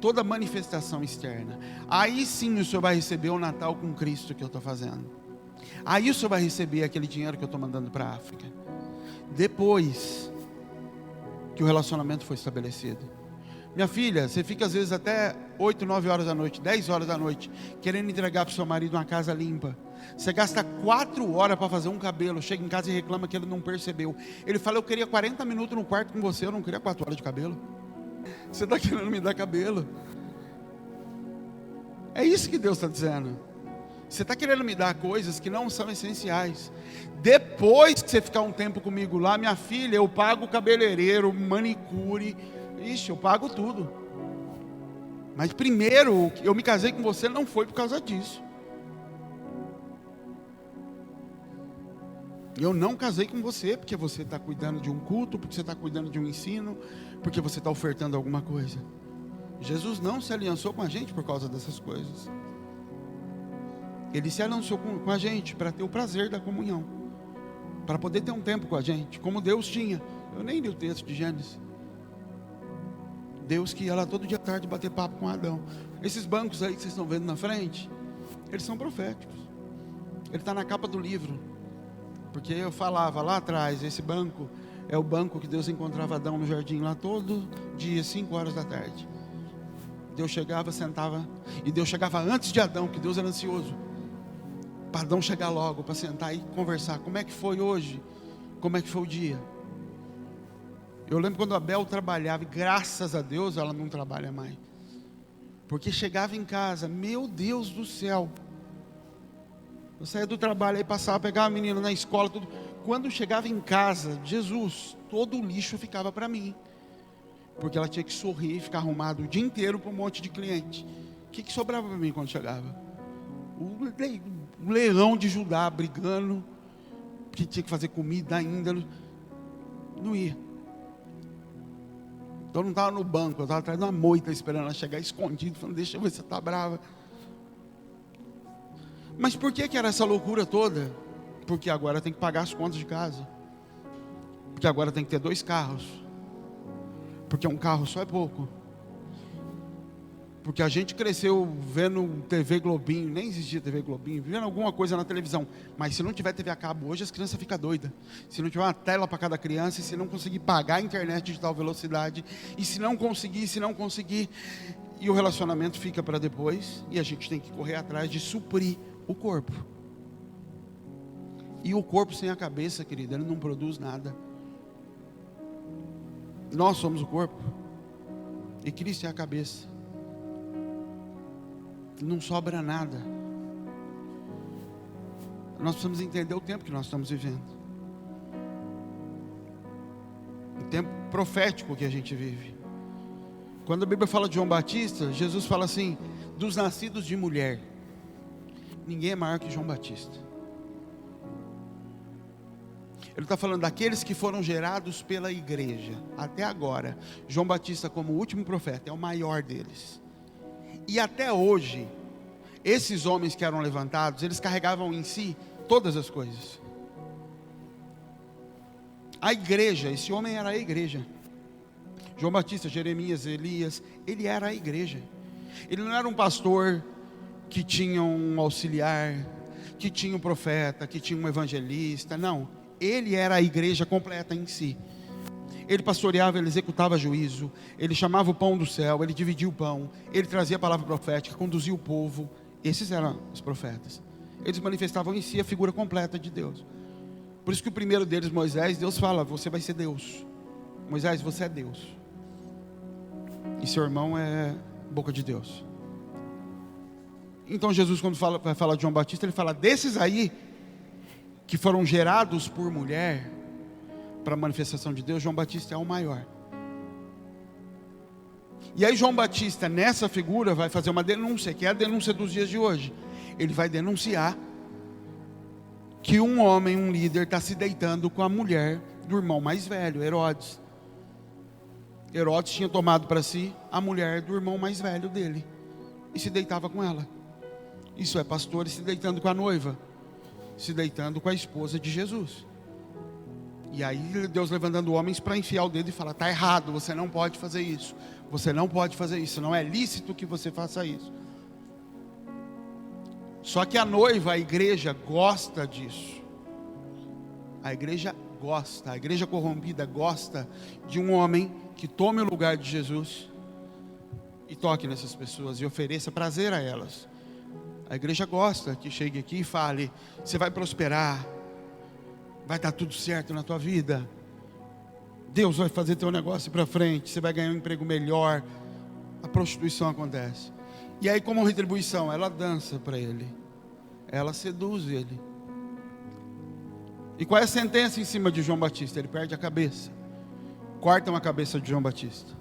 toda manifestação externa. Aí sim o Senhor vai receber o Natal com Cristo que eu estou fazendo. Aí o Senhor vai receber aquele dinheiro que eu estou mandando para a África, depois que o relacionamento foi estabelecido. Minha filha, você fica às vezes até 8, 9 horas da noite, 10 horas da noite, querendo entregar para o seu marido uma casa limpa. Você gasta 4 horas para fazer um cabelo, chega em casa e reclama que ele não percebeu. Ele fala: eu queria 40 minutos no quarto com você, eu não queria 4 horas de cabelo. Você está querendo me dar cabelo? É isso que Deus está dizendo. Você está querendo me dar coisas que não são essenciais. Depois que você ficar um tempo comigo lá, minha filha, eu pago o cabeleireiro, manicure, ixi, eu pago tudo. Mas primeiro, eu me casei com você não foi por causa disso. Eu não casei com você porque você está cuidando de um culto, porque você está cuidando de um ensino, porque você está ofertando alguma coisa. Jesus não se aliançou com a gente por causa dessas coisas. Ele se aliançou com a gente para ter o prazer da comunhão, para poder ter um tempo com a gente, como Deus tinha. Eu nem li o texto de Gênesis. Deus que ia lá todo dia à tarde bater papo com Adão. Esses bancos aí que vocês estão vendo na frente, eles são proféticos. Ele está na capa do livro. Porque eu falava lá atrás, esse banco é o banco que Deus encontrava Adão no jardim lá todo dia, 5 horas da tarde. Deus chegava, sentava, e Deus chegava antes de Adão, que Deus era ansioso para Adão chegar logo, para sentar e conversar. Como é que foi hoje? Como é que foi o dia? Eu lembro quando a Bel trabalhava, e graças a Deus ela não trabalha mais, porque chegava em casa, meu Deus do céu, eu saía do trabalho, aí passava, pegava a menina na escola, tudo. Quando chegava em casa, Jesus, todo o lixo ficava para mim, porque ela tinha que sorrir e ficar arrumado o dia inteiro para um monte de cliente. O que sobrava para mim quando chegava? O leão de Judá brigando, que tinha que fazer comida ainda, não ia. Então eu não estava no banco, eu estava atrás de uma moita esperando ela chegar escondido, falando, deixa eu ver se você está brava. Mas por que era essa loucura toda? Porque agora tem que pagar as contas de casa. Porque agora tem que ter 2 carros. Porque um carro só é pouco. Porque a gente cresceu vendo TV Globinho, nem existia TV Globinho, vendo alguma coisa na televisão. Mas se não tiver TV a cabo hoje, as crianças ficam doidas. Se não tiver uma tela para cada criança, e se não conseguir pagar a internet de tal velocidade, e se não conseguir, e o relacionamento fica para depois, e a gente tem que correr atrás de suprir o corpo. E o corpo sem a cabeça, querida, ele não produz nada. Nós somos o corpo, e Cristo é a cabeça. Não sobra nada. Nós precisamos entender o tempo que nós estamos vivendo. O tempo profético que a gente vive. Quando a Bíblia fala de João Batista, Jesus fala assim, dos nascidos de mulher, ninguém é maior que João Batista. Ele está falando daqueles que foram gerados pela igreja. Até agora, João Batista como o último profeta é o maior deles. E até hoje, esses homens que eram levantados, eles carregavam em si todas as coisas. A igreja, esse homem era a igreja. João Batista, Jeremias, Elias, ele era a igreja. Ele não era um pastor que tinha um auxiliar, que tinha um profeta, que tinha um evangelista, não. Ele era a igreja completa em si. Ele pastoreava, ele executava juízo, ele chamava o pão do céu, ele dividia o pão, ele trazia a palavra profética, conduzia o povo. Esses eram os profetas. Eles manifestavam em si a figura completa de Deus. Por isso que o primeiro deles, Moisés, Deus fala, você vai ser Deus. Moisés, você é Deus. E seu irmão é boca de Deus. Então Jesus, quando vai falar de João Batista, ele fala, desses aí, que foram gerados por mulher, para a manifestação de Deus, João Batista é o maior. E aí João Batista, nessa figura, vai fazer uma denúncia, que é a denúncia dos dias de hoje. Ele vai denunciar que um homem, um líder, está se deitando com a mulher do irmão mais velho, Herodes. Herodes tinha tomado para si a mulher do irmão mais velho dele, e se deitava com ela. Isso é pastores se deitando com a noiva, se deitando com a esposa de Jesus. E aí Deus levantando homens para enfiar o dedo e falar, está errado, você não pode fazer isso. Você não pode fazer isso, não é lícito que você faça isso. Só que a noiva, a igreja, gosta disso. A igreja gosta, a igreja corrompida gosta de um homem que tome o lugar de Jesus e toque nessas pessoas e ofereça prazer a elas. A igreja gosta que chegue aqui e fale, você vai prosperar, vai estar tudo certo na tua vida, Deus vai fazer teu negócio para frente, você vai ganhar um emprego melhor. A prostituição acontece, e aí como retribuição, ela dança para ele, ela seduz ele. E qual é a sentença em cima de João Batista? Ele perde a cabeça, cortam a cabeça de João Batista,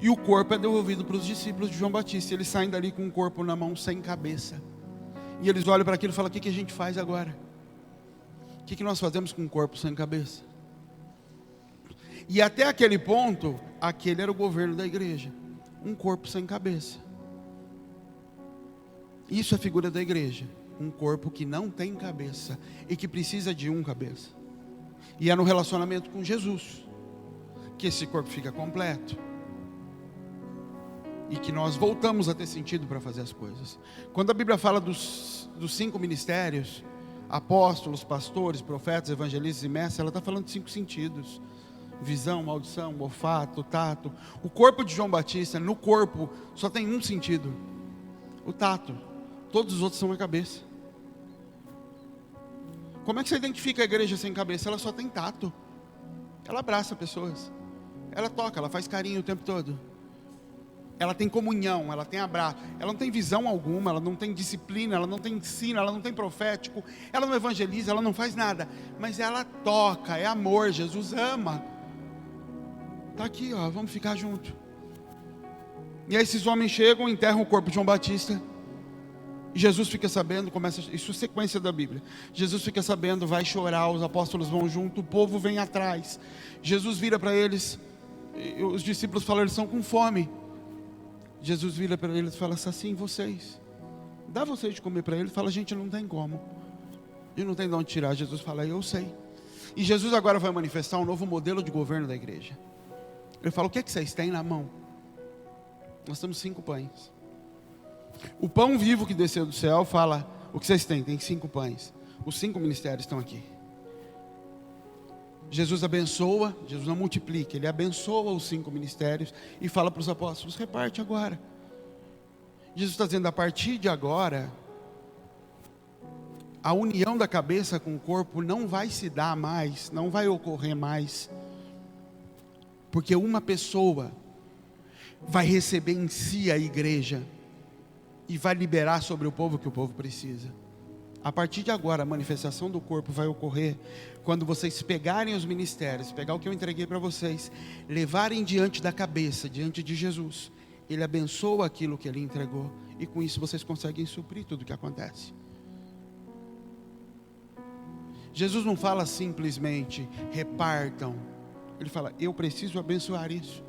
e o corpo é devolvido para os discípulos de João Batista. Eles saem dali com o corpo na mão, sem cabeça, e eles olham para aquilo e falam, o que a gente faz agora? O que nós fazemos com um corpo sem cabeça? E até aquele ponto, aquele era o governo da igreja, um corpo sem cabeça. Isso é a figura da igreja, um corpo que não tem cabeça e que precisa de um cabeça. E é no relacionamento com Jesus que esse corpo fica completo e que nós voltamos a ter sentido para fazer as coisas. Quando a Bíblia fala dos 5 ministérios, apóstolos, pastores, profetas, evangelistas e mestres, ela está falando de 5 sentidos: visão, audição, olfato, tato. O corpo de João Batista, no corpo, só tem um sentido: o tato. Todos os outros são a cabeça. Como é que você identifica a igreja sem cabeça? Ela só tem tato. Ela abraça pessoas, ela toca, ela faz carinho o tempo todo, ela tem comunhão, ela tem abraço, ela não tem visão alguma, ela não tem disciplina, ela não tem ensino, ela não tem profético, ela não evangeliza, ela não faz nada, mas ela toca, é amor. Jesus ama. Está aqui, ó, vamos ficar junto. E aí esses homens chegam, enterram o corpo de João Batista, Jesus fica sabendo, isso é sequência da Bíblia. Jesus fica sabendo, vai chorar, os apóstolos vão junto, o povo vem atrás. Jesus vira para eles, os discípulos falam, eles estão com fome. Jesus vira para eles e fala, assim, vocês, dá vocês de comer para eles. Fala, gente, não tem como, e não tem de onde tirar. Jesus fala, eu sei. E Jesus agora vai manifestar um novo modelo de governo da igreja. Ele fala, o que é que vocês têm na mão? Nós temos 5 pães. O pão vivo que desceu do céu fala, o que vocês têm? Tem 5 pães. Os 5 ministérios estão aqui. Jesus abençoa, Jesus não multiplica, Ele abençoa os 5 ministérios e fala para os apóstolos, reparte agora. Jesus está dizendo, a partir de agora, a união da cabeça com o corpo não vai se dar mais, não vai ocorrer mais, porque uma pessoa vai receber em si a igreja e vai liberar sobre o povo o que o povo precisa. A partir de agora, a manifestação do corpo vai ocorrer quando vocês pegarem os ministérios, pegar o que eu entreguei para vocês, levarem diante da cabeça, diante de Jesus. Ele abençoa aquilo que Ele entregou, e com isso vocês conseguem suprir tudo o que acontece. Jesus não fala simplesmente, repartam. Ele fala, eu preciso abençoar isso,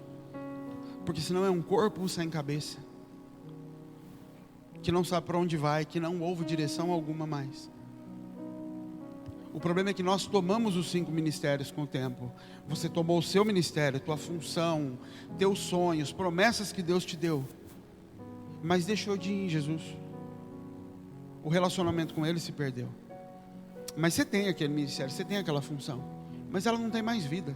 porque senão é um corpo sem cabeça, que não sabe para onde vai, que não ouve direção alguma mais. O problema é que nós tomamos os 5 ministérios com o tempo. Você tomou o seu ministério, tua função, teus sonhos, promessas que Deus te deu, mas deixou de ir em Jesus. O relacionamento com Ele se perdeu. Mas você tem aquele ministério, você tem aquela função, mas ela não tem mais vida.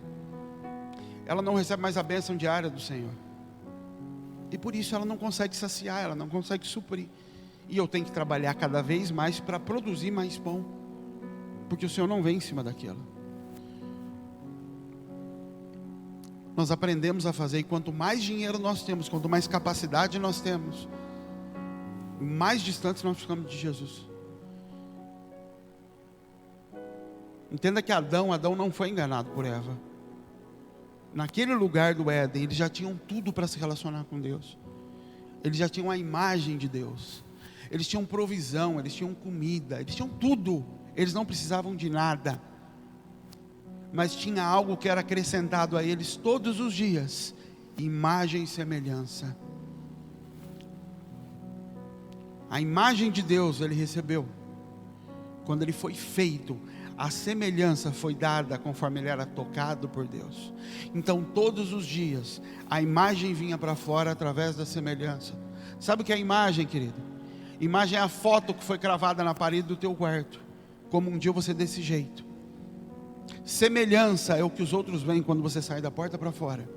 Ela não recebe mais a bênção diária do Senhor. E por isso ela não consegue saciar, ela não consegue suprir. E eu tenho que trabalhar cada vez mais para produzir mais pão, porque o Senhor não vem em cima daquilo. Nós aprendemos a fazer, e quanto mais dinheiro nós temos, quanto mais capacidade nós temos, mais distantes nós ficamos de Jesus. Entenda que Adão não foi enganado por Eva. Naquele lugar do Éden, eles já tinham tudo para se relacionar com Deus. Eles já tinham a imagem de Deus. Eles tinham provisão, eles tinham comida, eles tinham tudo. Eles não precisavam de nada. Mas tinha algo que era acrescentado a eles todos os dias: imagem e semelhança. A imagem de Deus ele recebeu quando ele foi feito. A semelhança foi dada conforme ele era tocado por Deus. Então todos os dias a imagem vinha para fora através da semelhança. Sabe o que é a imagem, querido? Imagem é a foto que foi cravada na parede do teu quarto, como um dia você desse jeito. Semelhança é o que os outros veem quando você sai da porta para fora.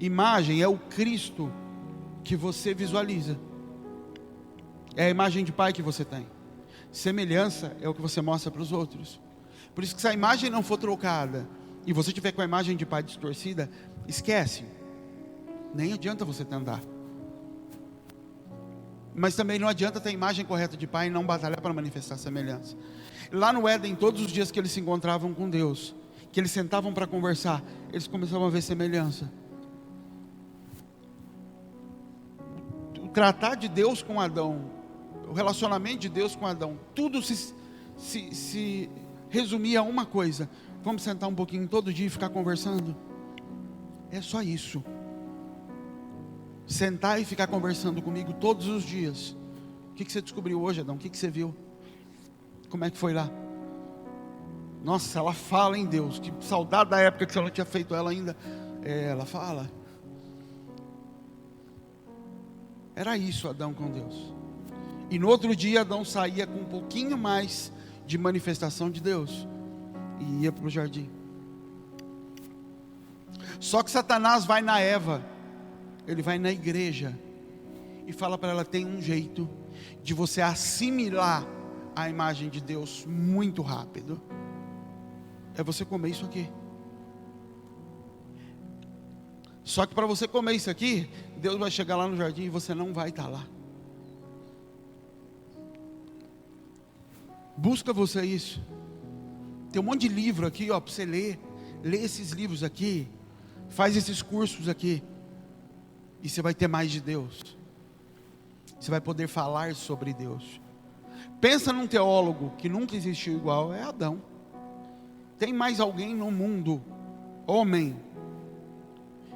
Imagem é o Cristo que você visualiza. É a imagem de pai que você tem. Semelhança é o que você mostra para os outros. Por isso que se a imagem não for trocada e você tiver com a imagem de pai distorcida, esquece. Nem adianta você tentar. Mas também não adianta ter a imagem correta de pai e não batalhar para manifestar a semelhança. Lá no Éden, todos os dias que eles se encontravam com Deus, que eles sentavam para conversar, eles começavam a ver semelhança. O tratar de Deus com Adão, o relacionamento de Deus com Adão, tudo se resumia a uma coisa: vamos sentar um pouquinho todo dia e ficar conversando. É só isso. Sentar e ficar conversando comigo todos os dias. O que você descobriu hoje, Adão? O que você viu? Como é que foi lá? Nossa, ela fala em Deus. Que saudade da época que você não tinha feito ela ainda. Ela fala. Era isso, Adão com Deus. E no outro dia Adão saía com um pouquinho mais de manifestação de Deus e ia para o jardim. Só que Satanás vai na Eva, ele vai na igreja e fala para ela: tem um jeito de você assimilar a imagem de Deus muito rápido, é você comer isso aqui. Só que para você comer isso aqui, Deus vai chegar lá no jardim e você não vai estar lá. Busca você isso. Tem um monte de livro aqui, para você ler. Lê esses livros aqui. Faz esses cursos aqui. E você vai ter mais de Deus. você vai poder falar sobre Deus. Pensa num teólogo que nunca existiu igual, é Adão. Tem mais alguém no mundo, homem,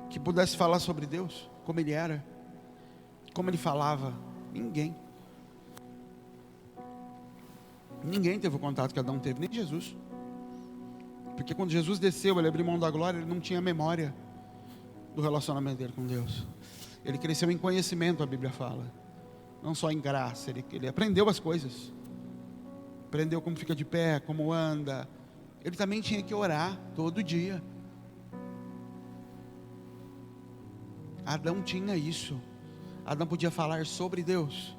que pudesse falar sobre Deus, como ele era, como ele falava? Ninguém. Ninguém teve o contato que Adão teve, nem Jesus. Porque quando Jesus desceu, ele abriu mão da glória, ele não tinha memória do relacionamento dele com Deus. Ele cresceu em conhecimento, a Bíblia fala, não só em graça. Ele aprendeu as coisas, aprendeu como fica de pé, como anda. Ele também tinha que orar todo dia. Adão tinha isso. Adão podia falar sobre Deus,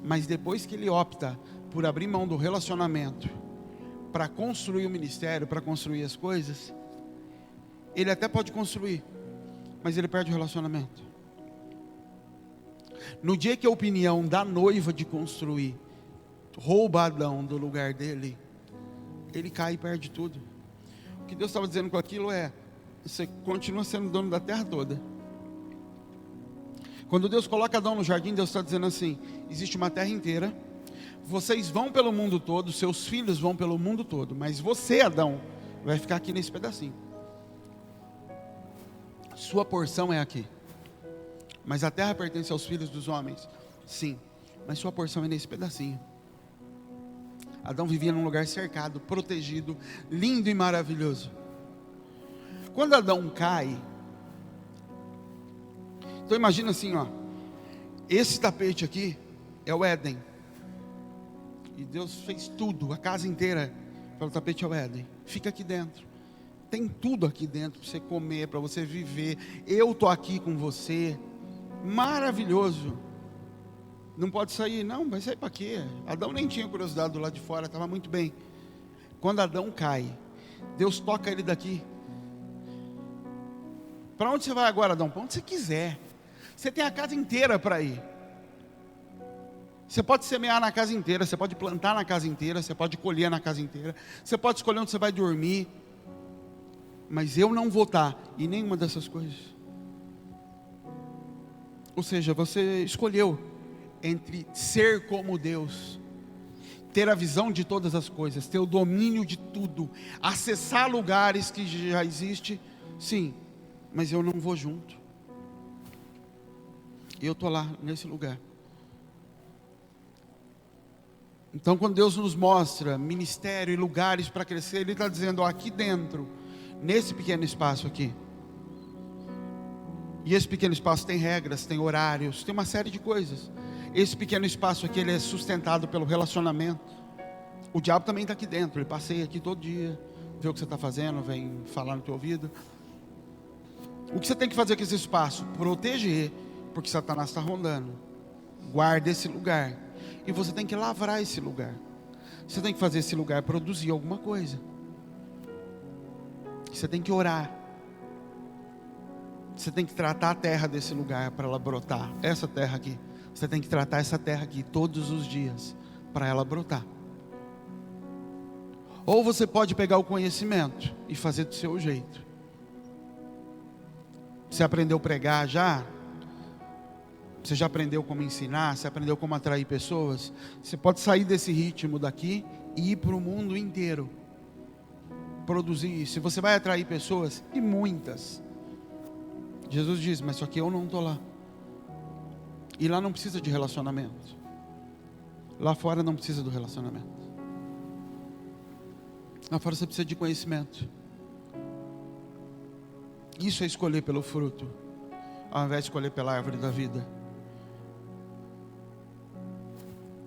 mas depois que ele opta por abrir mão do relacionamento para construir o ministério, para construir as coisas, ele até pode construir, mas ele perde o relacionamento. No dia que a opinião da noiva de construir rouba Adão do lugar dele, ele cai e perde tudo. O que Deus estava dizendo com aquilo é: você continua sendo dono da terra toda. Quando Deus coloca Adão no jardim, Deus está dizendo assim: existe uma terra inteira, vocês vão pelo mundo todo, seus filhos vão pelo mundo todo, mas você, Adão, vai ficar aqui nesse pedacinho. Sua porção é aqui. Mas a terra pertence aos filhos dos homens, sim, mas sua porção é nesse pedacinho. Adão vivia num lugar cercado, protegido, lindo e maravilhoso. Quando Adão cai, então imagina assim, ó, esse tapete aqui é o Éden, e Deus fez tudo, a casa inteira, para o tapete é o Éden. Fica aqui dentro, tem tudo aqui dentro para você comer, para você viver. Eu estou aqui com você, maravilhoso. Não pode sair, não, vai sair para quê? Adão nem tinha curiosidade do lado de fora, estava muito bem. Quando Adão cai, Deus toca ele daqui. Para onde você vai agora, Adão? Para onde você quiser. Você tem a casa inteira para ir. Você pode semear na casa inteira, você pode plantar na casa inteira, você pode colher na casa inteira, você pode escolher onde você vai dormir, mas eu não vou estar em nenhuma dessas coisas. Ou seja, você escolheu entre ser como Deus, ter a visão de todas as coisas, ter o domínio de tudo, acessar lugares que já existem, sim, mas eu não vou junto. Eu estou lá, nesse lugar. Então quando Deus nos mostra ministério e lugares para crescer, Ele está dizendo, ó, aqui dentro, nesse pequeno espaço aqui, e esse pequeno espaço tem regras, tem horários, tem uma série de coisas. Esse pequeno espaço aqui, ele é sustentado pelo relacionamento. O diabo também está aqui dentro, ele passeia aqui todo dia, vê o que você está fazendo, vem falar no teu ouvido. O que você tem que fazer com esse espaço? Proteger, porque Satanás está rondando. Guarda esse lugar, e você tem que lavrar esse lugar. Você tem que fazer esse lugar produzir alguma coisa. Você tem que orar. Você tem que tratar a terra desse lugar para ela brotar. Essa terra aqui, você tem que tratar essa terra aqui todos os dias para ela brotar. Ou você pode pegar o conhecimento e fazer do seu jeito. Você aprendeu a pregar já? Você já aprendeu como ensinar? Você aprendeu como atrair pessoas? Você pode sair desse ritmo daqui e ir para o mundo inteiro. Produzir isso. Se você vai atrair pessoas, e muitas. Jesus diz, mas só que eu não estou lá. E lá não precisa de relacionamento. Lá fora não precisa do relacionamento. Lá fora você precisa de conhecimento. Isso é escolher pelo fruto, ao invés de escolher pela árvore da vida.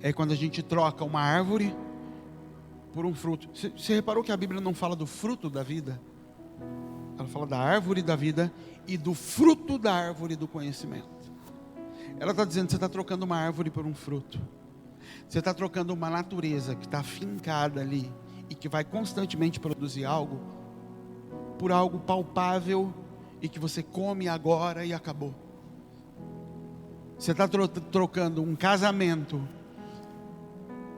É quando a gente troca uma árvore por um fruto. Você reparou que a Bíblia não fala do fruto da vida? Ela fala da árvore da vida e do fruto da árvore do conhecimento. Ela está dizendo que você está trocando uma árvore por um fruto. Você está trocando uma natureza que está afincada ali e que vai constantemente produzir algo, por algo palpável e que você come agora e acabou. Você está trocando um casamento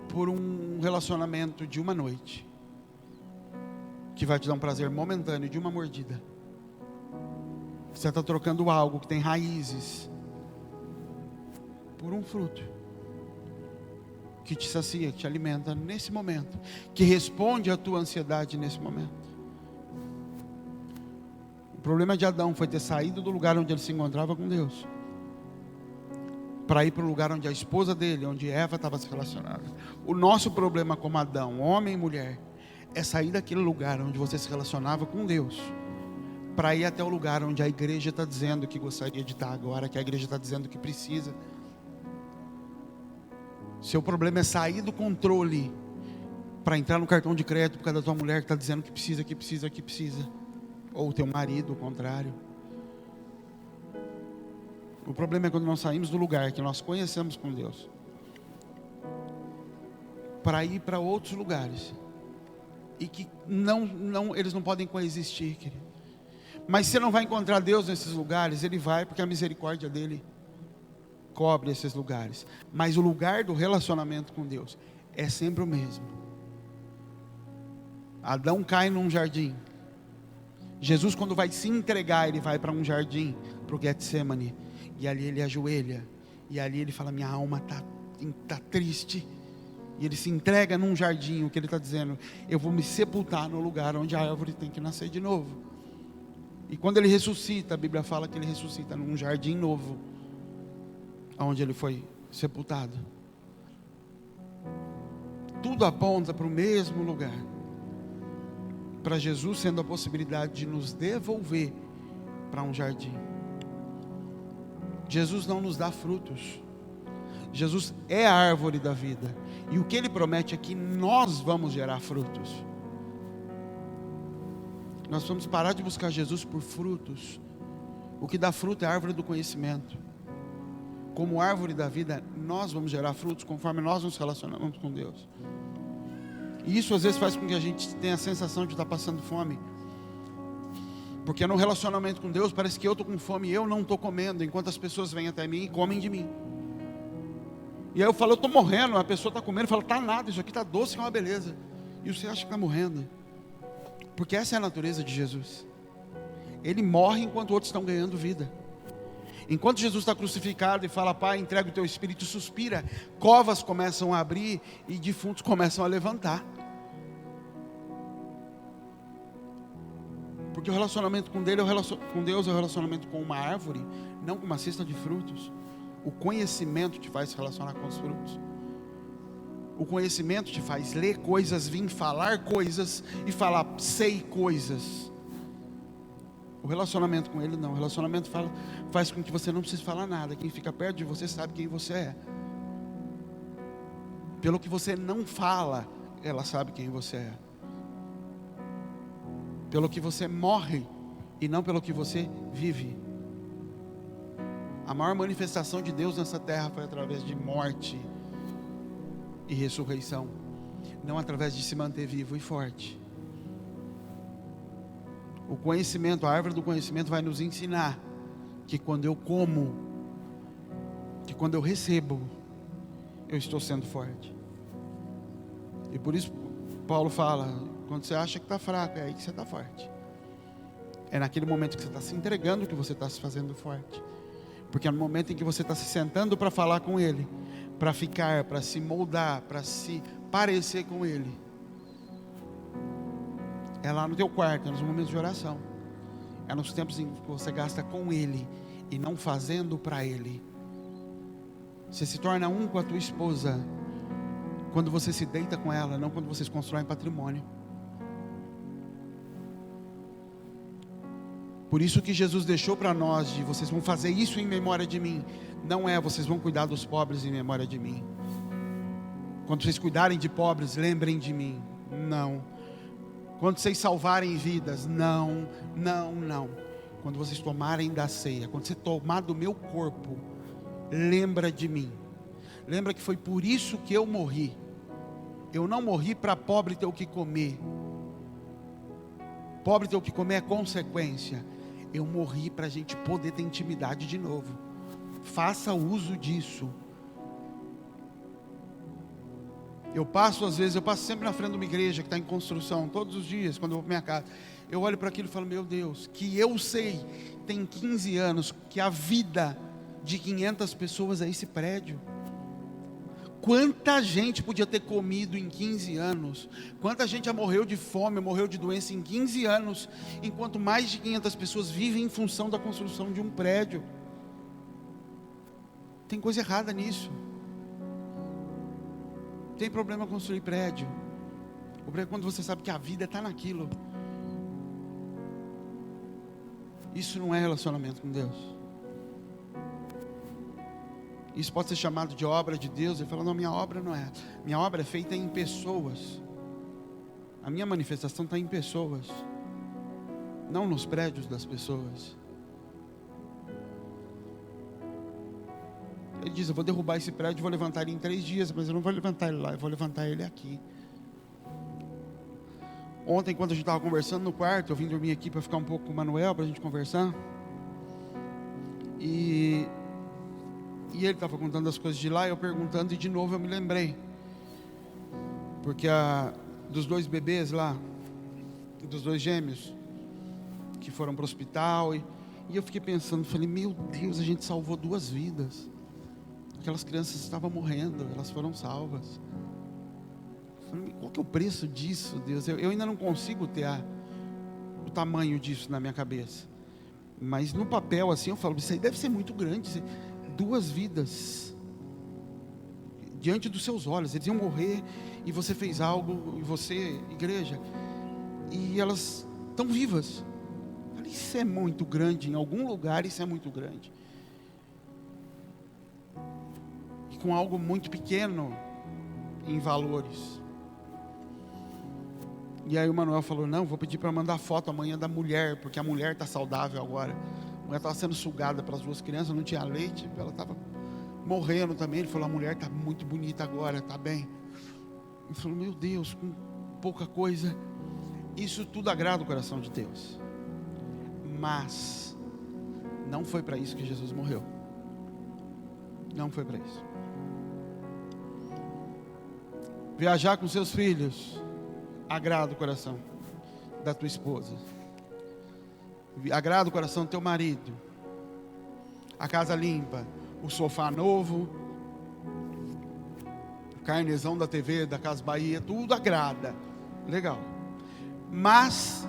por um relacionamento de uma noite, que vai te dar um prazer momentâneo de uma mordida. Você está trocando algo que tem raízes por um fruto. que te sacia, que te alimenta nesse momento, que responde à tua ansiedade nesse momento. O problema de Adão foi ter saído do lugar onde ele se encontrava com Deus, para ir para o lugar onde a esposa dele, onde Eva estava se relacionando. O nosso problema como Adão, homem e mulher, é sair daquele lugar onde você se relacionava com Deus, para ir até o lugar onde a igreja está dizendo que gostaria de estar agora, que a igreja está dizendo que precisa. Seu problema é sair do controle para entrar no cartão de crédito por causa da tua mulher que está dizendo que precisa, que precisa, que precisa. Ou o teu marido, o contrário. O problema é quando nós saímos do lugar que nós conhecemos com Deus para ir para outros lugares e que eles não podem coexistir, querido. Mas você não vai encontrar Deus nesses lugares. Ele vai porque a misericórdia dele cobre esses lugares. Mas o lugar do relacionamento com Deus é sempre o mesmo. Adão cai num jardim. Jesus, quando vai se entregar, ele vai para um jardim, para o Getsemane, e ali ele ajoelha, e ali ele fala: minha alma está triste. E ele se entrega num jardim. O que ele está dizendo: eu vou me sepultar no lugar onde a árvore tem que nascer de novo. E quando ele ressuscita, a Bíblia fala que ele ressuscita num jardim novo, onde ele foi sepultado. Tudo aponta para o mesmo lugar, para Jesus sendo a possibilidade de nos devolver para um jardim. Jesus não nos dá frutos. Jesus é a árvore da vida, e o que Ele promete é que nós vamos gerar frutos. Nós vamos parar de buscar Jesus por frutos. O que dá fruto é a árvore do conhecimento. Como árvore da vida, nós vamos gerar frutos conforme nós nos relacionamos com Deus. E isso às vezes faz com que a gente tenha a sensação de estar passando fome, porque no relacionamento com Deus parece que eu estou com fome e eu não estou comendo, enquanto as pessoas vêm até mim e comem de mim. E aí eu falo: eu estou morrendo. A pessoa está comendo e fala: está nada, isso aqui está doce, que é uma beleza. E você acha que está morrendo, porque essa é a natureza de Jesus. Ele morre enquanto outros estão ganhando vida. Enquanto Jesus está crucificado e fala: Pai, entrega o teu espírito, suspira, covas começam a abrir e defuntos começam a levantar. Porque o relacionamento com Deus é o relacionamento com uma árvore, não com uma cesta de frutos. O conhecimento te faz se relacionar com os frutos. O conhecimento te faz ler coisas, vir falar coisas e falar: sei coisas. O relacionamento com Ele não. O relacionamento faz com que você não precise falar nada. Quem fica perto de você sabe quem você é. Pelo que você não fala, ela sabe quem você é. Pelo que você morre e não pelo que você vive. A maior manifestação de Deus nessa terra foi através de morte e ressurreição, não através de se manter vivo e forte. O conhecimento, a árvore do conhecimento vai nos ensinar que quando eu como, que quando eu recebo, eu estou sendo forte. E por isso Paulo fala: quando você acha que está fraco, é aí que você está forte. É naquele momento que você está se entregando que você está se fazendo forte. Porque é no momento em que você está se sentando para falar com Ele, para ficar, para se moldar, para se parecer com Ele. É lá no teu quarto, é nos momentos de oração. É nos tempos em que você gasta com Ele e não fazendo para Ele. Você se torna um com a tua esposa quando você se deita com ela, não quando vocês constroem patrimônio. Por isso que Jesus deixou para nós de: vocês vão fazer isso em memória de mim. Não é: vocês vão cuidar dos pobres em memória de mim. Quando vocês cuidarem de pobres, lembrem de mim. Não. Quando vocês salvarem vidas, não. Quando vocês tomarem da ceia, quando você tomar do meu corpo, lembra de mim. Lembra que foi por isso que eu morri. Eu não morri para pobre ter o que comer. Pobre ter o que comer é consequência. Eu morri para a gente poder ter intimidade de novo. Faça uso disso. Eu passo sempre na frente de uma igreja que está em construção, todos os dias, quando eu vou para minha casa. Eu olho para aquilo e falo: meu Deus, que eu sei, tem 15 anos, que a vida de 500 pessoas é esse prédio. Quanta gente podia ter comido em 15 anos? Quanta gente já morreu de fome, morreu de doença em 15 anos, enquanto mais de 500 pessoas vivem em função da construção de um prédio? Tem coisa errada nisso. Tem problema construir prédio. O problema é quando você sabe que a vida está naquilo. Isso não é relacionamento com Deus. Isso pode ser chamado de obra de Deus. Ele fala, não, minha obra não é. Minha obra é feita em pessoas. A minha manifestação está em pessoas, não nos prédios das pessoas. Ele diz, eu vou derrubar esse prédio, vou levantar ele em 3 dias, mas eu não vou levantar ele lá, eu vou levantar ele aqui. Ontem, quando a gente estava conversando no quarto, eu vim dormir aqui para ficar um pouco com o Manuel, para a gente conversar. E ele estava contando as coisas de lá, eu perguntando, e de novo eu me lembrei. Porque dos 2 bebês lá, dos 2 gêmeos, que foram para o hospital, e eu fiquei pensando, falei, meu Deus, a gente salvou 2 vidas. Aquelas crianças estavam morrendo, elas foram salvas. Falei, qual que é o preço disso, Deus? Eu ainda não consigo ter o tamanho disso na minha cabeça. Mas no papel assim, eu falo, isso aí deve ser muito grande. 2 vidas diante dos seus olhos, eles iam morrer e você fez algo, e você, igreja, e elas estão vivas. Isso é muito grande, em algum lugar isso é muito grande, e com algo muito pequeno em valores. E aí o Manuel falou, não, vou pedir para mandar foto amanhã da mulher, porque a mulher está saudável agora. A mulher estava sendo sugada pelas 2 crianças, não tinha leite, ela estava morrendo também. Ele falou, a mulher está muito bonita agora, está bem. Ele falou, meu Deus, com pouca coisa. Isso tudo agrada o coração de Deus. Mas não foi para isso que Jesus morreu. Não foi para isso. Viajar com seus filhos agrada o coração da tua esposa, agrada o coração do teu marido. A casa limpa, o sofá novo, o carnezão da TV da Casa Bahia, tudo agrada, legal. Mas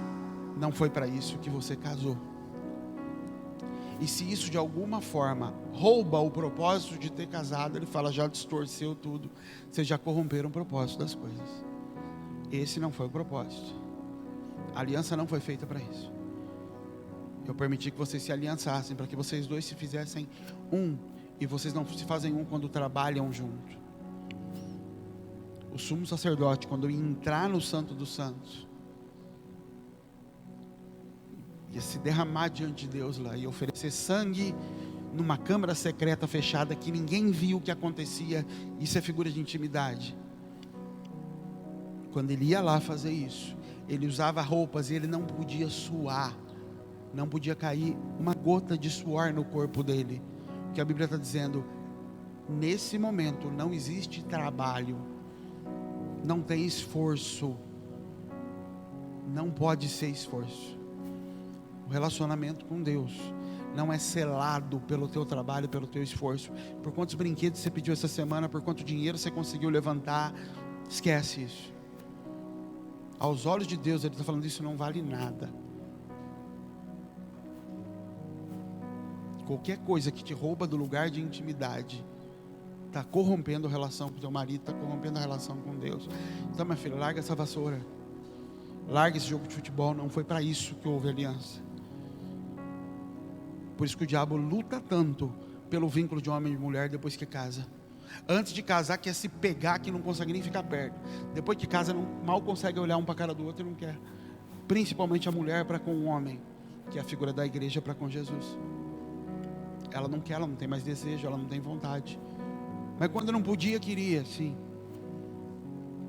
não foi para isso que você casou. E se isso de alguma forma rouba o propósito de ter casado, ele fala, já distorceu tudo, vocês já corromperam o propósito das coisas. Esse não foi o propósito. A aliança não foi feita para isso. Eu permiti que vocês se aliançassem, para que vocês 2 se fizessem um. E vocês não se fazem um quando trabalham junto. O sumo sacerdote, quando ia entrar no Santo dos Santos, ia se derramar diante de Deus lá, e oferecer sangue numa câmara secreta fechada, que ninguém viu o que acontecia. Isso é figura de intimidade. Quando ele ia lá fazer isso, ele usava roupas e ele não podia suar, não podia cair uma gota de suor no corpo dele, porque a Bíblia está dizendo, nesse momento não existe trabalho, não tem esforço, não pode ser esforço. O relacionamento com Deus não é selado pelo teu trabalho, pelo teu esforço, por quantos brinquedos você pediu essa semana, por quanto dinheiro você conseguiu levantar. Esquece isso. Aos olhos de Deus, Ele está falando, isso não vale nada. Qualquer coisa que te rouba do lugar de intimidade está corrompendo a relação com o teu marido, está corrompendo a relação com Deus. Então, minha filha, larga essa vassoura, larga esse jogo de futebol. Não foi para isso que houve aliança. Por isso que o diabo luta tanto pelo vínculo de homem e mulher depois que casa. Antes de casar quer se pegar, que não consegue nem ficar perto. Depois que casa mal consegue olhar um para a cara do outro e não quer. Principalmente a mulher para com o homem, que é a figura da igreja para com Jesus. Ela não quer, ela não tem mais desejo, ela não tem vontade. Mas quando não podia, queria, sim.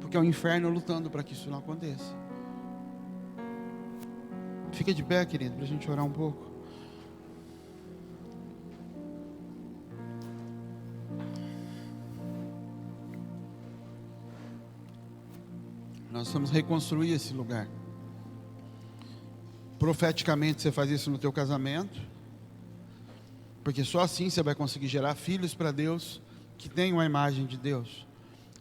Porque é o inferno lutando para que isso não aconteça. Fica de pé, querido, para a gente orar um pouco. Nós vamos reconstruir esse lugar. Profeticamente você faz isso no teu casamento, porque só assim você vai conseguir gerar filhos para Deus, que tenham a imagem de Deus.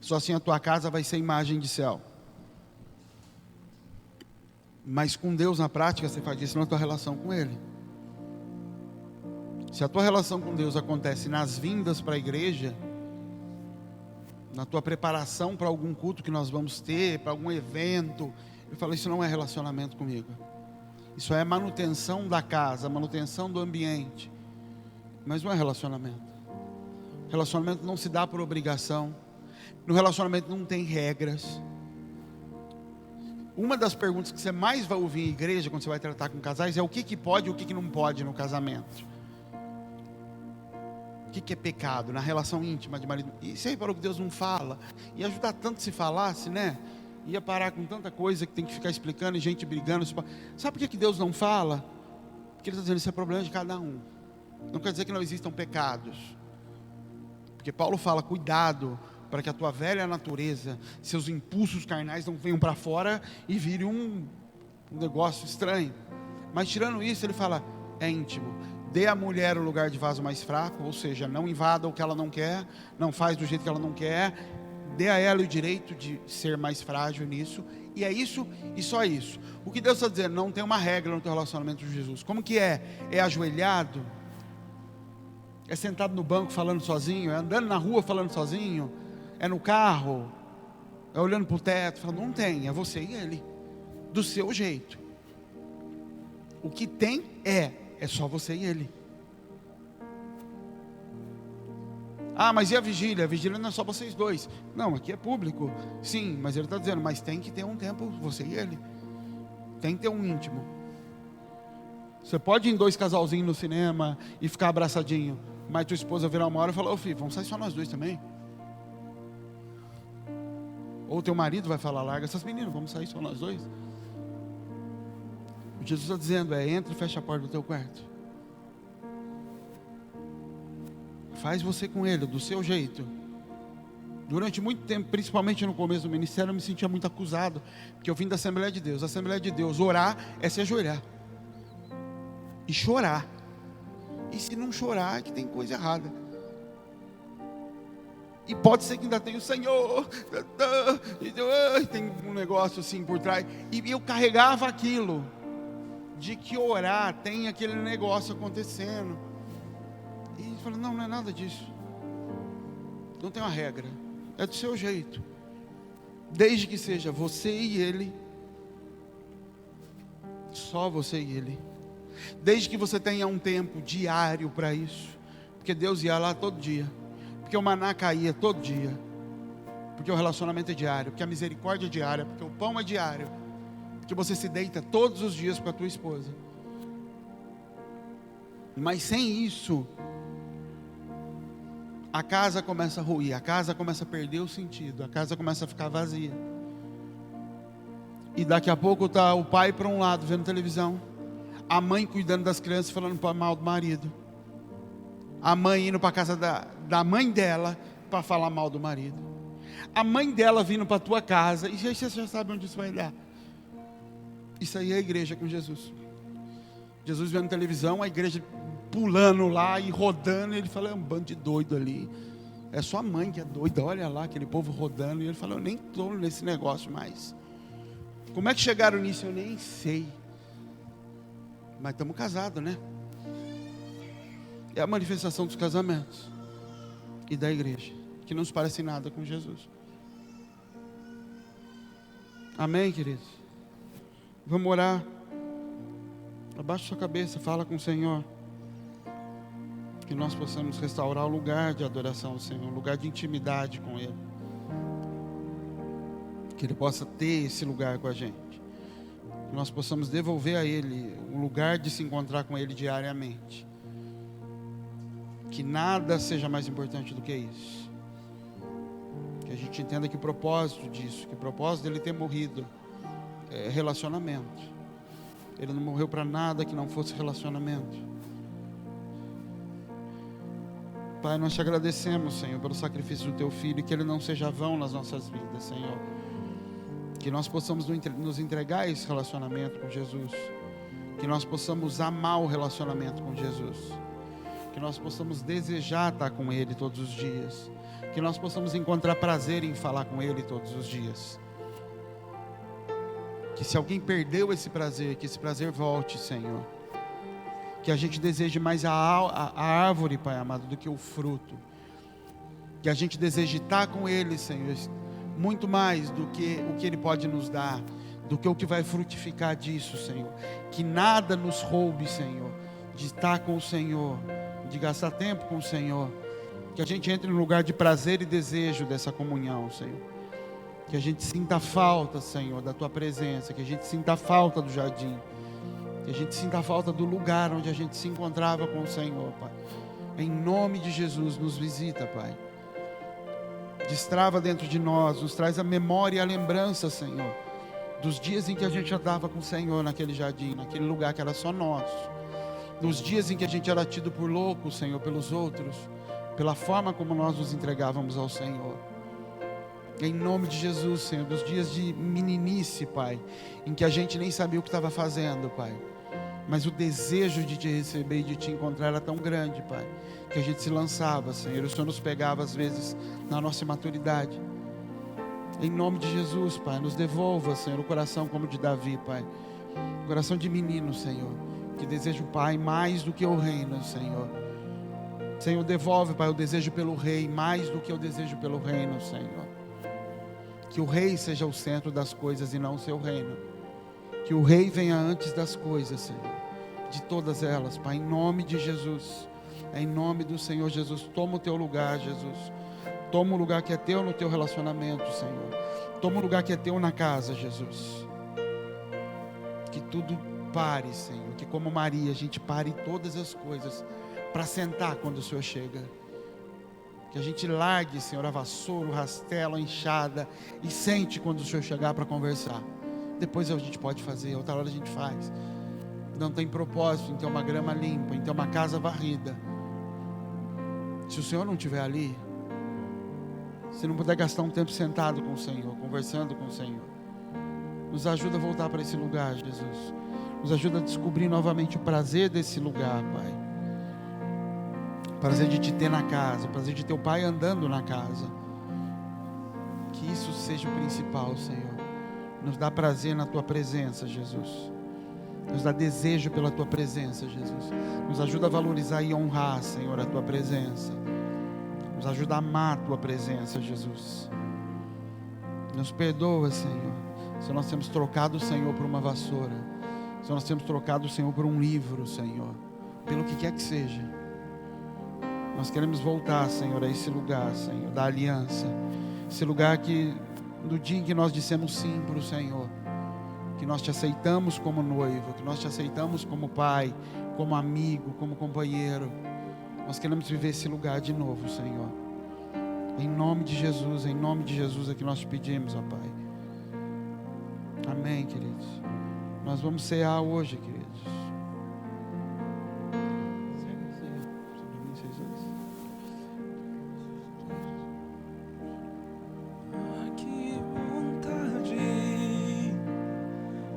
Só assim a tua casa vai ser imagem de céu. Mas com Deus na prática você faz isso na tua relação com Ele. Se a tua relação com Deus acontece nas vindas para a igreja, na tua preparação para algum culto que nós vamos ter, para algum evento, eu falo, isso não é relacionamento comigo. Isso é manutenção da casa, manutenção do ambiente. Mas não é relacionamento. Relacionamento não se dá por obrigação. No relacionamento não tem regras. Uma das perguntas que você mais vai ouvir em igreja, quando você vai tratar com casais, é o que pode e o que não pode no casamento. O que é pecado na relação íntima de marido. E você reparou que Deus não fala? Ia ajudar tanto se falasse, né? Ia parar com tanta coisa que tem que ficar explicando e gente brigando. Sabe por que Deus não fala? Porque Ele está dizendo, isso é problema de cada um. Não quer dizer que não existam pecados. Porque Paulo fala, cuidado, para que a tua velha natureza, seus impulsos carnais não venham para fora e virem um negócio estranho. Mas tirando isso, ele fala, é íntimo. Dê à mulher o lugar de vaso mais fraco, ou seja, não invada o que ela não quer, não faz do jeito que ela não quer, dê a ela o direito de ser mais frágil nisso, e é isso e só isso. O que Deus está dizendo, não tem uma regra no teu relacionamento com Jesus. Como que é? É ajoelhado? É sentado no banco falando sozinho? É andando na rua falando sozinho? É no carro? É olhando para o teto? Falando, não tem, é você e ele, do seu jeito. O que tem é só você e ele. Ah, mas e a vigília? A vigília não é só vocês dois. Não, aqui é público. Sim, mas ele está dizendo, mas tem que ter um tempo, você e ele. Tem que ter um íntimo. Você pode ir em dois casalzinhos no cinema e ficar abraçadinho, mas tua esposa virar uma hora e falar, ô filho, vamos sair só nós dois também. Ou teu marido vai falar, larga essas meninas, vamos sair só nós dois. O Jesus está dizendo, entra e fecha a porta do teu quarto. Faz você com ele, do seu jeito. Durante muito tempo, principalmente no começo do ministério, eu me sentia muito acusado, porque eu vim da Assembleia de Deus. A Assembleia de Deus, orar é se ajoelhar e chorar. E se não chorar, é que tem coisa errada. E pode ser que ainda tenha o Senhor, tem um negócio assim por trás. E eu carregava aquilo, de que orar tem aquele negócio acontecendo. E ele falou, não é nada disso. Não tem uma regra, é do seu jeito. Desde que seja você e ele, só você e ele. Desde que você tenha um tempo diário para isso. Porque Deus ia lá todo dia. Porque o maná caía todo dia. Porque o relacionamento é diário. Porque a misericórdia é diária. Porque o pão é diário. Porque você se deita todos os dias com a tua esposa. Mas sem isso, a casa começa a ruir. A casa começa a perder o sentido. A casa começa a ficar vazia. E daqui a pouco está o pai para um lado vendo televisão, a mãe cuidando das crianças falando mal do marido, a mãe indo para a casa da mãe dela para falar mal do marido, a mãe dela vindo para a tua casa, e aí você já sabe onde isso vai dar. Isso aí é a igreja com Jesus. Jesus vendo televisão, a igreja pulando lá e rodando, e ele fala, é um bando de doido ali, é sua mãe que é doida, olha lá aquele povo rodando. E ele fala, eu nem estou nesse negócio mais. Como é que chegaram nisso? Eu nem sei. Mas estamos casados, né? É a manifestação dos casamentos e da igreja, que não se parece em nada com Jesus. Amém, queridos? Vamos orar. Abaixa sua cabeça, fala com o Senhor. Que nós possamos restaurar o lugar de adoração ao Senhor, um lugar de intimidade com Ele. Que Ele possa ter esse lugar com a gente. Que nós possamos devolver a Ele o lugar de se encontrar com Ele diariamente. Que nada seja mais importante do que isso. Que a gente entenda que o propósito disso, que o propósito dele ter morrido é relacionamento. Ele não morreu para nada que não fosse relacionamento. Pai, nós te agradecemos, Senhor, pelo sacrifício do Teu Filho, que Ele não seja vão nas nossas vidas, Senhor. Que nós possamos nos entregar a esse relacionamento com Jesus. Que nós possamos amar o relacionamento com Jesus. Que nós possamos desejar estar com Ele todos os dias. que nós possamos encontrar prazer em falar com Ele todos os dias. Que se alguém perdeu esse prazer, que esse prazer volte, Senhor. Que a gente deseje mais a árvore, Pai amado, do que o fruto. Que a gente deseje estar com Ele, Senhor, muito mais do que o que Ele pode nos dar, do que o que vai frutificar disso, Senhor. Que nada nos roube, Senhor, de estar com o Senhor, de gastar tempo com o Senhor. Que a gente entre no lugar de prazer e desejo dessa comunhão, Senhor. Que a gente sinta a falta, Senhor, da Tua presença. Que a gente sinta a falta do jardim. Que a gente sinta a falta do lugar onde a gente se encontrava com o Senhor, Pai. Em nome de Jesus, nos visita, Pai. Destrava dentro de nós, nos traz a memória e a lembrança, Senhor, dos dias em que a gente andava com o Senhor naquele jardim, naquele lugar que era só nosso. Dos dias em que a gente era tido por louco, Senhor, pelos outros, pela forma como nós nos entregávamos ao Senhor. Em nome de Jesus, Senhor, dos dias de meninice, Pai, em que a gente nem sabia o que estava fazendo, Pai. Mas o desejo de Te receber e de Te encontrar era tão grande, Pai, que a gente se lançava, Senhor. O Senhor nos pegava às vezes na nossa imaturidade. Em nome de Jesus, Pai, nos devolva, Senhor, o coração como de Davi, Pai. O coração de menino, Senhor, que deseja o Pai mais do que o reino, Senhor. Senhor, devolve, Pai, o desejo pelo Rei mais do que o desejo pelo reino, Senhor. Que o Rei seja o centro das coisas e não o seu reino. Que o Rei venha antes das coisas, Senhor, de todas elas, Pai, em nome de Jesus. Em nome do Senhor Jesus, toma o Teu lugar, Jesus. Toma o lugar que é Teu no Teu relacionamento, Senhor. Toma o lugar que é Teu na casa, Jesus. Que tudo pare, Senhor. Que como Maria, a gente pare todas as coisas para sentar quando o Senhor chega. Que a gente largue, Senhor, a vassoura, o rastelo, a enxada e sente quando o Senhor chegar para conversar. Depois a gente pode fazer, outra hora a gente faz. Não tem propósito em ter uma grama limpa, em ter uma casa varrida. Se o Senhor não estiver ali, se não puder gastar um tempo sentado com o Senhor, conversando com o Senhor, nos ajuda a voltar para esse lugar, Jesus. Nos ajuda a descobrir novamente o prazer desse lugar, Pai. O prazer de Te ter na casa, o prazer de Teu Pai andando na casa. Que isso seja o principal, Senhor. Nos dá prazer na Tua presença, Jesus. Nos dá desejo pela Tua presença, Jesus. Nos ajuda a valorizar e honrar, Senhor, a Tua presença. Nos ajuda a amar a Tua presença, Jesus. Nos perdoa, Senhor, se nós temos trocado o Senhor por uma vassoura, se nós temos trocado o Senhor por um livro, Senhor, pelo que quer que seja. Nós queremos voltar, Senhor, a esse lugar, Senhor, da aliança. Esse lugar que, no dia em que nós dissemos sim para o Senhor, que nós Te aceitamos como noivo, que nós Te aceitamos como pai, como amigo, como companheiro. Nós queremos viver esse lugar de novo, Senhor. Em nome de Jesus é que nós Te pedimos, ó Pai. Amém, queridos. Nós vamos cear hoje, queridos. Que vontade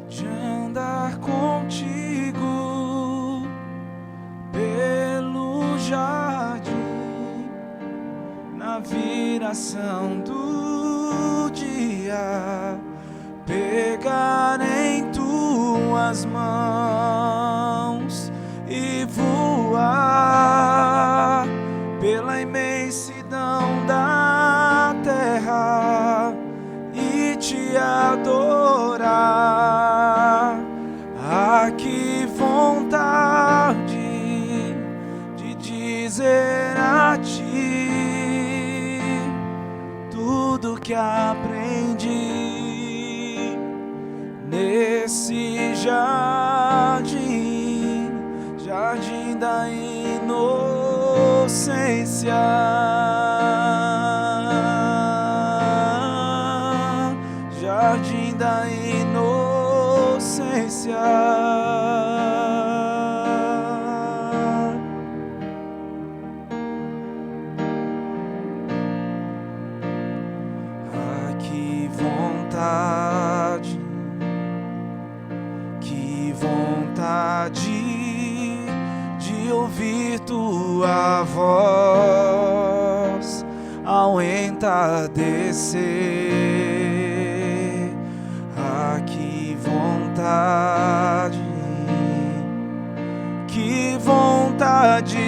de andar contigo pelo jardim, na viração do dia, pegar em Tuas mãos e voar pela imensidão da terra e Te adorar. Ah, que vontade de dizer a Ti tudo que aprendi nesse jardim, jardim da inocência, jardim da inocência. Ah, que vontade de ouvir Tua voz ao compadecer. Ah, que vontade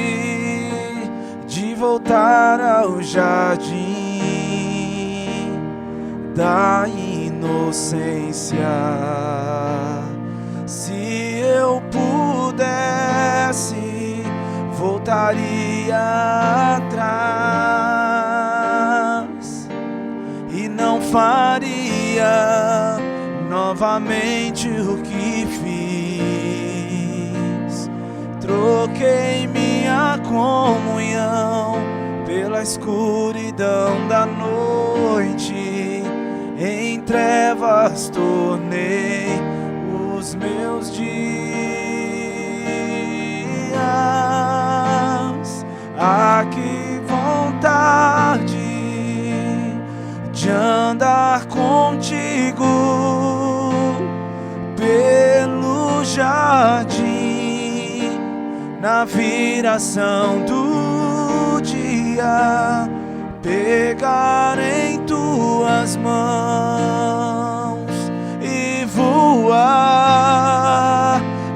de voltar ao jardim da inocência. Se eu pudesse, voltaria atrás e não faria novamente o que fiz. Troquei minha comunhão pela escuridão da noite, em trevas tornei os meus dias. Ah, que vontade de andar contigo pelo jardim, na viração do dia, pegar em tuas mãos e voar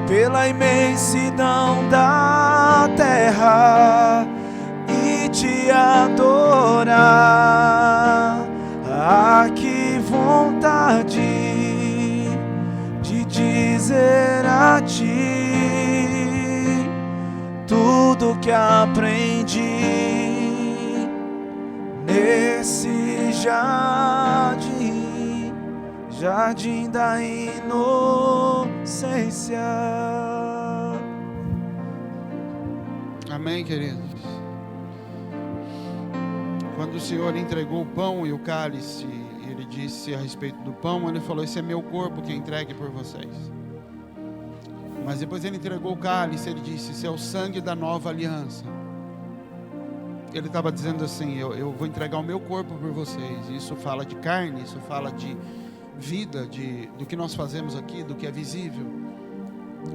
pela imensidão da terra e te adorar. Ah, que vontade de dizer a ti tudo que aprendi nesse jardim, jardim da inocência. Amém, queridos? Quando o Senhor entregou o pão e o cálice, Ele disse a respeito do pão, Ele falou: esse é meu corpo que é entregue por vocês. Mas depois Ele entregou o cálice, Ele disse: esse é o sangue da nova aliança. Ele estava dizendo assim: eu vou entregar o meu corpo por vocês. Isso fala de carne, isso fala de vida, do que nós fazemos aqui, do que é visível.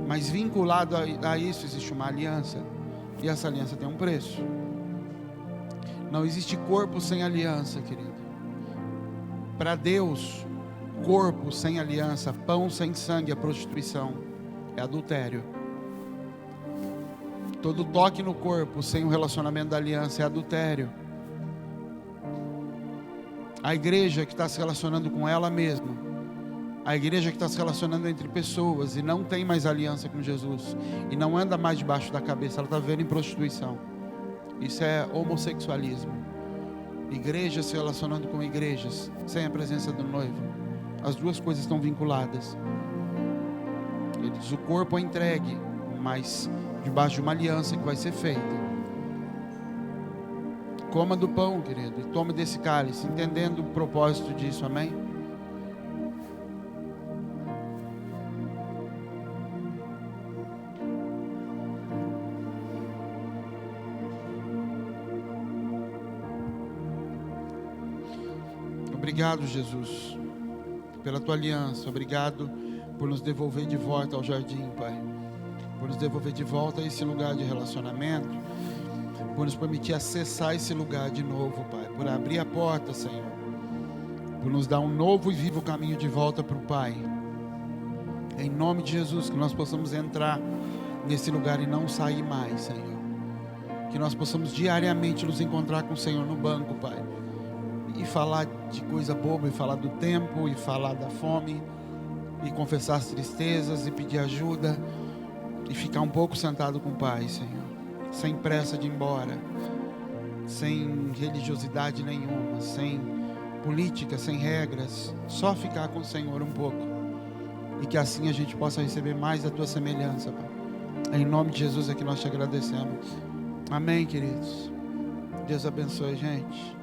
Mas vinculado a isso existe uma aliança. E essa aliança tem um preço. Não existe corpo sem aliança, querido. Para Deus, corpo sem aliança, pão sem sangue é prostituição, é adultério. Todo toque no corpo sem o relacionamento da aliança é adultério. A igreja que está se relacionando com ela mesma, a igreja que está se relacionando entre pessoas e não tem mais aliança com Jesus, e não anda mais debaixo da cabeça, ela está vivendo em prostituição. Isso é homossexualismo. Igrejas se relacionando com igrejas sem a presença do noivo. As duas coisas estão vinculadas. Ele diz: o corpo é entregue, mas debaixo de uma aliança que vai ser feita. Coma do pão, querido, e tome desse cálice, entendendo o propósito disso, amém? Obrigado, Jesus, pela tua aliança. Obrigado por nos devolver de volta ao jardim, Pai. Por nos devolver de volta a esse lugar de relacionamento. Por nos permitir acessar esse lugar de novo, Pai. Por abrir a porta, Senhor. Por nos dar um novo e vivo caminho de volta para o Pai. Em nome de Jesus, que nós possamos entrar nesse lugar e não sair mais, Senhor. Que nós possamos diariamente nos encontrar com o Senhor no banco, Pai. E falar de coisa boba, e falar do tempo, e falar da fome, e confessar as tristezas, e pedir ajuda, e ficar um pouco sentado com o Pai, Senhor, sem pressa de ir embora, sem religiosidade nenhuma, sem política, sem regras, só ficar com o Senhor um pouco, e que assim a gente possa receber mais da tua semelhança, Pai. Em nome de Jesus é que nós te agradecemos. Amém, queridos. Deus abençoe, gente.